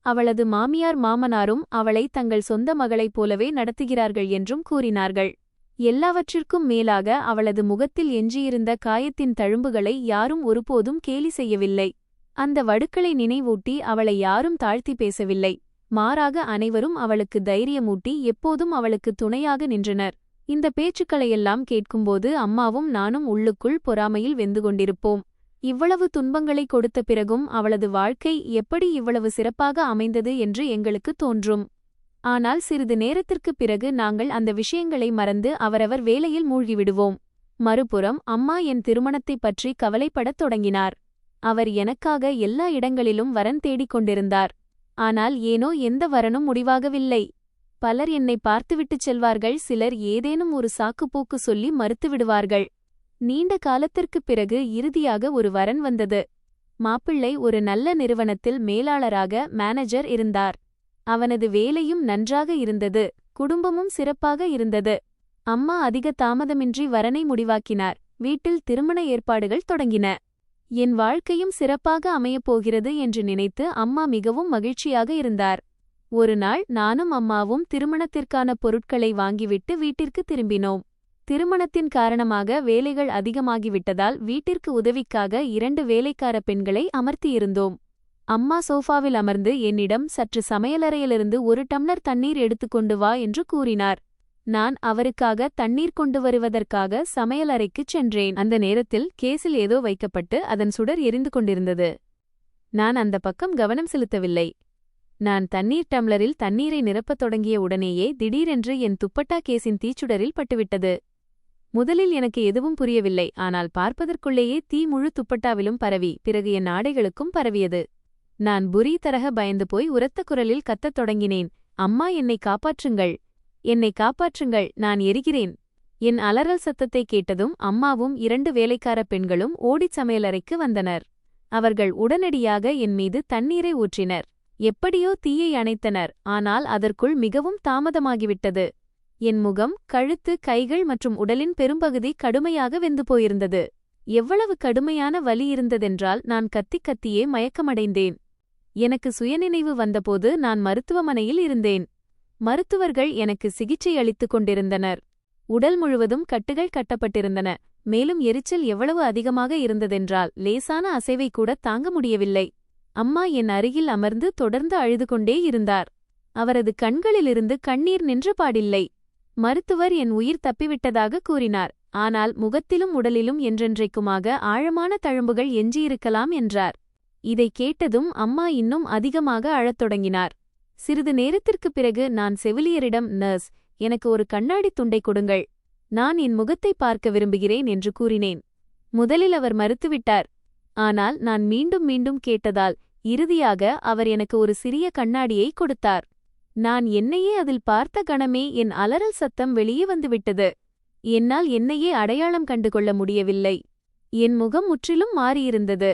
அவளது மாமியார் மாமனாரும் அவளை தங்கள் சொந்த மகளைப் போலவே நடத்துகிறார்கள் என்றும் கூறினார்கள். எல்லாவற்றிற்கும் மேலாக அவளது முகத்தில் எஞ்சியிருந்த காயத்தின் தழும்புகளை யாரும் ஒருபோதும் கேலி செய்யவில்லை. அந்த வடுக்களை நினைவூட்டி அவளை யாரும் தாழ்த்தி பேசவில்லை. மாறாக அனைவரும் அவளுக்கு தைரியமூட்டி எப்போதும் அவளுக்கு துணையாக நின்றனர். இந்த பேச்சுக்களையெல்லாம் கேட்கும்போது அம்மாவும் நானும் உள்ளுக்குள் பொறாமையில் வெந்து கொண்டிருப்போம். இவ்வளவு துன்பங்களை கொடுத்த பிறகும் அவளது வாழ்க்கை எப்படி இவ்வளவு சிறப்பாக அமைந்தது என்று எங்களுக்கு தோன்றும். ஆனால் சிறிது நேரத்திற்குப் பிறகு நாங்கள் அந்த விஷயங்களை மறந்து அவரவர் வேலையில் மூழ்கிவிடுவோம். மறுபுறம் அம்மா என் திருமணத்தைப் பற்றி கவலைப்படத் தொடங்கினார். அவர் எனக்காக எல்லா இடங்களிலும் வரன் தேடிக் கொண்டிருந்தார். ஆனால் ஏனோ எந்த வரனும் முடிவாகவில்லை. பலர் என்னை பார்த்துவிட்டுச் செல்வார்கள். சிலர் ஏதேனும் ஒரு சாக்குப்போக்கு சொல்லி மறுத்துவிடுவார்கள். நீண்ட காலத்திற்குப் பிறகு இறுதியாக ஒரு வரன் வந்தது. மாப்பிள்ளை ஒரு நல்ல நிறுவனத்தில் மேலாளராக இருந்தார். அவனது வேலையும் நன்றாக இருந்தது. குடும்பமும் சிறப்பாக இருந்தது. அம்மா அதிக தாமதமின்றி வரனை முடிவாக்கினார். வீட்டில் திருமண ஏற்பாடுகள் தொடங்கின. என் வாழ்க்கையும் சிறப்பாக அமையப்போகிறது என்று நினைத்து அம்மா மிகவும் மகிழ்ச்சியாக இருந்தார். ஒரு நாள் நானும் அம்மாவும் திருமணத்திற்கான பொருட்களை வாங்கிவிட்டு வீட்டிற்கு திரும்பினோம். திருமணத்தின் காரணமாக வேலைகள் அதிகமாகிவிட்டதால் வீட்டிற்கு உதவிக்காக 2 வேலைக்கார பெண்களை அமர்த்தியிருந்தோம். அம்மா சோஃபாவில் அமர்ந்து என்னிடம் சற்று சமையலறையிலிருந்து 1 டம்ளர் தண்ணீர் எடுத்துக்கொண்டு வா என்று கூறினார். நான் அவருக்காக தண்ணீர் கொண்டு வருவதற்காக சமையலறைக்குச் சென்றேன். அந்த நேரத்தில் கேஸில் ஏதோ வைக்கப்பட்டு அதன் சுடர் எரிந்து கொண்டிருந்தது. நான் அந்த பக்கம் கவனம் செலுத்தவில்லை. நான் தண்ணீர் டம்ளரில் தண்ணீரை நிரப்பத் தொடங்கிய உடனேயே திடீரென்று என் துப்பட்டா கேஸின் தீச்சுடரில் பட்டுவிட்டது. முதலில் எனக்கு எதுவும் புரியவில்லை. ஆனால் பார்ப்பதற்குள்ளேயே தீ முழு துப்பட்டாவிலும் பரவி பிறகு என் ஆடைகளுக்கும் பரவியது. நான் புரி தரக பயந்து போய் உரத்த குரலில் கத்தத் தொடங்கினேன். அம்மா, என்னை காப்பாற்றுங்கள், என்னை காப்பாற்றுங்கள், நான் எரிகிறேன். என் அலறல் சத்தத்தை கேட்டதும் அம்மாவும் 2 வேலைக்கார பெண்களும் ஓடிச் சமையலறைக்கு வந்தனர். அவர்கள் உடனடியாக என் மீது தண்ணீரை ஊற்றினர். எப்படியோ தீயை அணைத்தனர். ஆனால் அதற்குள் மிகவும் தாமதமாகிவிட்டது. என் முகம், கழுத்து, கைகள் மற்றும் உடலின் பெரும்பகுதி கடுமையாக வெந்து போயிருந்தது. எவ்வளவு கடுமையான வலி இருந்ததென்றால் நான் கத்திக் கத்தியே மயக்கமடைந்தேன். எனக்கு சுயநினைவு வந்தபோது நான் மருத்துவமனையில் இருந்தேன். மருத்துவர்கள் எனக்கு சிகிச்சை அளித்துக் கொண்டிருந்தனர். உடல் முழுவதும் கட்டுகள் கட்டப்பட்டிருந்தன. மேலும் எரிச்சல் எவ்வளவு அதிகமாக இருந்ததென்றால் லேசான அசைவை கூட தாங்க முடியவில்லை. அம்மா என் அருகில் அமர்ந்து தொடர்ந்து அழுது கொண்டே இருந்தார். அவரது கண்களிலிருந்து கண்ணீர் நின்ற பாடில்லை. மருத்துவர் என் உயிர் தப்பிவிட்டதாக கூறினார். ஆனால் முகத்திலும் உடலிலும் என்றென்றைக்குமாக ஆழமான தழும்புகள் எஞ்சியிருக்கலாம் என்றார். இதை கேட்டதும் அம்மா இன்னும் அதிகமாக அழத் தொடங்கினார். சிறிது நேரத்திற்குப் பிறகு நான் செவிலியரிடம், நர்ஸ், எனக்கு ஒரு கண்ணாடித் துண்டை கொடுங்கள், நான் என் முகத்தை பார்க்க விரும்புகிறேன் என்று கூறினேன். முதலில் அவர் மறுத்துவிட்டார். ஆனால் நான் மீண்டும் மீண்டும் கேட்டதால் இறுதியாக அவர் எனக்கு ஒரு சிறிய கண்ணாடியை கொடுத்தார். நான் என்னையே அதில் பார்த்த கணமே என் அலறல் சத்தம் வெளியே வந்துவிட்டது. என்னால் என்னையே அடையாளம் கண்டுகொள்ள முடியவில்லை. என் முகம் முற்றிலும் மாறியிருந்தது.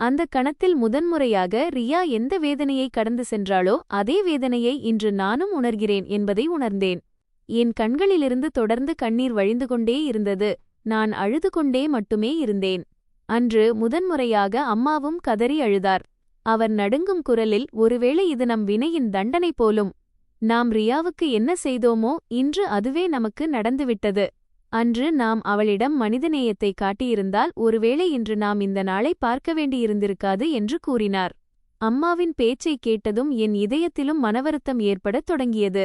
அந்த கணத்தில் முதன்முறையாக ரியா எந்த வேதனையை கடந்து சென்றாளோ அதே வேதனையை இன்று நானும் உணர்கிறேன் என்பதை உணர்ந்தேன். என் கண்களிலிருந்து தொடர்ந்து கண்ணீர் வழிந்து கொண்டே இருந்தது. நான் அழுது கொண்டே மட்டுமே இருந்தேன். அன்று முதன்முறையாக அம்மாவும் கதறி அழுதார். அவர் நடுங்கும் குரலில், ஒருவேளை இது நம் வினையின் தண்டனை போலும். நாம் ரியாவுக்கு என்ன செய்தோமோ இன்று அதுவே நமக்கு நடந்துவிட்டது. அன்று நாம் அவளிடம் மனிதநேயத்தை காட்டியிருந்தால் ஒருவேளை இன்று நாம் இந்த நாளை பார்க்க வேண்டியிருந்திருக்காது என்று கூறினார். அம்மாவின் பேச்சை கேட்டதும் என் இதயத்திலும் மனவருத்தம் ஏற்படத் தொடங்கியது.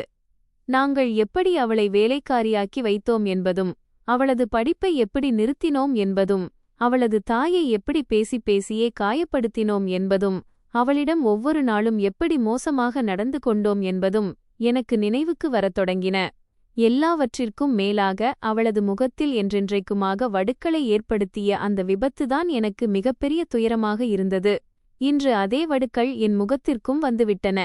நாங்கள் எப்படி அவளை வேலைக்காரியாக்கி வைத்தோம் என்பதும், அவளது படிப்பை எப்படி நிறுத்தினோம் என்பதும், அவளது தாயை எப்படி பேசியே காயப்படுத்தினோம் என்பதும், அவளிடம் ஒவ்வொரு நாளும் எப்படி மோசமாக நடந்து கொண்டோம் என்பதும் எனக்கு நினைவுக்கு வரத் தொடங்கின. எல்லாவற்றிற்கும் மேலாக அவளது முகத்தில் என்றென்றைக்குமாக வடுக்களை ஏற்படுத்திய அந்த விபத்துதான் எனக்கு மிகப்பெரிய துயரமாக இருந்தது. இன்று அதே வடுக்கள் என் முகத்திற்கும் வந்துவிட்டன.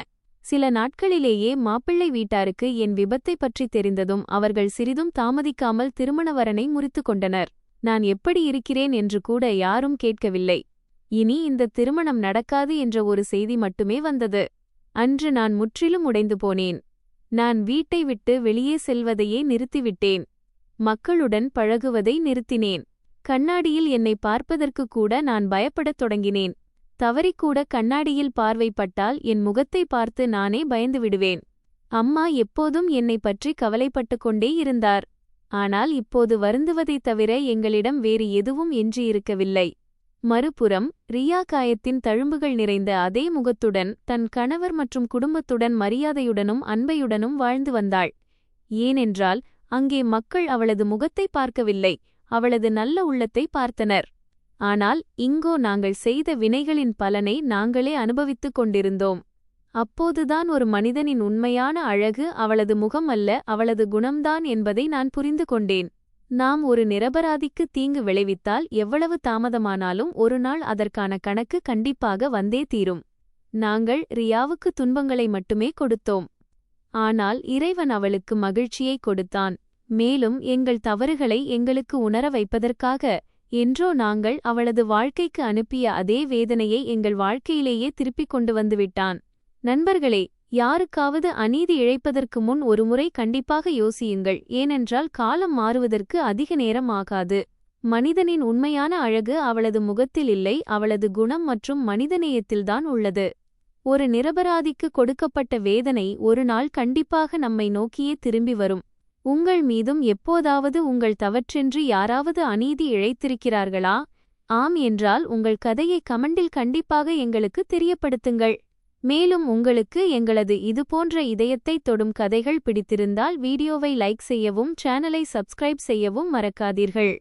சில நாட்களிலேயே மாப்பிள்ளை வீட்டாருக்கு என் விபத்தை பற்றி தெரிந்ததும் அவர்கள் சிறிதும் தாமதிக்காமல் திருமண வரனை முறித்து கொண்டனர். நான் எப்படி இருக்கிறேன் என்று கூட யாரும் கேட்கவில்லை. இனி இந்த திருமணம் நடக்காது என்ற ஒரு செய்தி மட்டுமே வந்தது. அன்று நான் முற்றிலும் உடைந்து போனேன். நான் வீட்டை விட்டு வெளியே செல்வதையே நிறுத்திவிட்டேன். மக்களுடன் பழகுவதை நிறுத்தினேன். கண்ணாடியில் என்னை பார்ப்பதற்கு கூட நான் பயப்படத் தொடங்கினேன். தவறிக்கூட கண்ணாடியில் பார்வைப்பட்டால் என் முகத்தை பார்த்து நானே பயந்து விடுவேன். அம்மா எப்போதும் என்னை பற்றி கவலைப்பட்டு கொண்டே இருந்தார். ஆனால் இப்போது வருந்துவதைத் தவிர எங்களிடம் வேறு எதுவும் எஞ்சியிருக்கவில்லை. மறுபுறம் ரியா காயத்தின் தழும்புகள் நிறைந்த அதே முகத்துடன் தன் கணவர் மற்றும் குடும்பத்துடன் மரியாதையுடனும் அன்பையுடனும் வாழ்ந்து வந்தாள். ஏனென்றால் அங்கே மக்கள் அவளது முகத்தை பார்க்கவில்லை, அவளது நல்ல உள்ளத்தை பார்த்தனர். ஆனால் இங்கோ நாங்கள் செய்த வினைகளின் பலனை நாங்களே அனுபவித்துக் கொண்டிருந்தோம். அப்போதுதான் ஒரு மனிதனின் உண்மையான அழகு அவளது முகம் அல்ல, அவளது குணம்தான் என்பதை நான் புரிந்து கொண்டேன். நாம் ஒரு நிரபராதிக்கு தீங்கு விளைவித்தால் எவ்வளவு தாமதமானாலும் ஒரு நாள் அதற்கான கணக்கு கண்டிப்பாக வந்தே தீரும். நாங்கள் ரியாவுக்கு துன்பங்களை மட்டுமே கொடுத்தோம். ஆனால் இறைவன் அவளுக்கு மகிழ்ச்சியை கொடுத்தான். மேலும் எங்கள் தவறுகளை எங்களுக்கு உணர வைப்பதற்காக என்றோ நாங்கள் அவளது வாழ்க்கைக்கு அனுப்பிய அதே வேதனையை எங்கள் வாழ்க்கையிலேயே திருப்பிக் கொண்டு வந்துவிட்டான். நண்பர்களே, யாருக்காவது அநீதி இழைப்பதற்கு முன் ஒருமுறை கண்டிப்பாக யோசியுங்கள். ஏனென்றால் காலம் மாறுவதற்கு அதிக நேரம் ஆகாது. மனிதனின் உண்மையான அழகு அவளது முகத்தில் இல்லை, அவளது குணம் மற்றும் மனிதநேயத்தில்தான் உள்ளது. ஒரு நிரபராதிக்கு கொடுக்கப்பட்ட வேதனை ஒரு நாள் கண்டிப்பாக நம்மை நோக்கியே திரும்பி வரும். உங்கள் மீதும் எப்போதாவது உங்கள் தவற்றின்றி யாராவது அநீதி இழைத்திருக்கிறார்களா? ஆம் என்றால் உங்கள் கதையை கமெண்டில் கண்டிப்பாக எங்களுக்கு தெரியப்படுத்துங்கள். மேலும் உங்களுக்கு எங்களது இதுபோன்ற இதயத்தை தொடும் கதைகள் பிடித்திருந்தால் வீடியோவை லைக் செய்யவும் சேனலை சப்ஸ்கிரைப் செய்யவும் மறக்காதீர்கள்.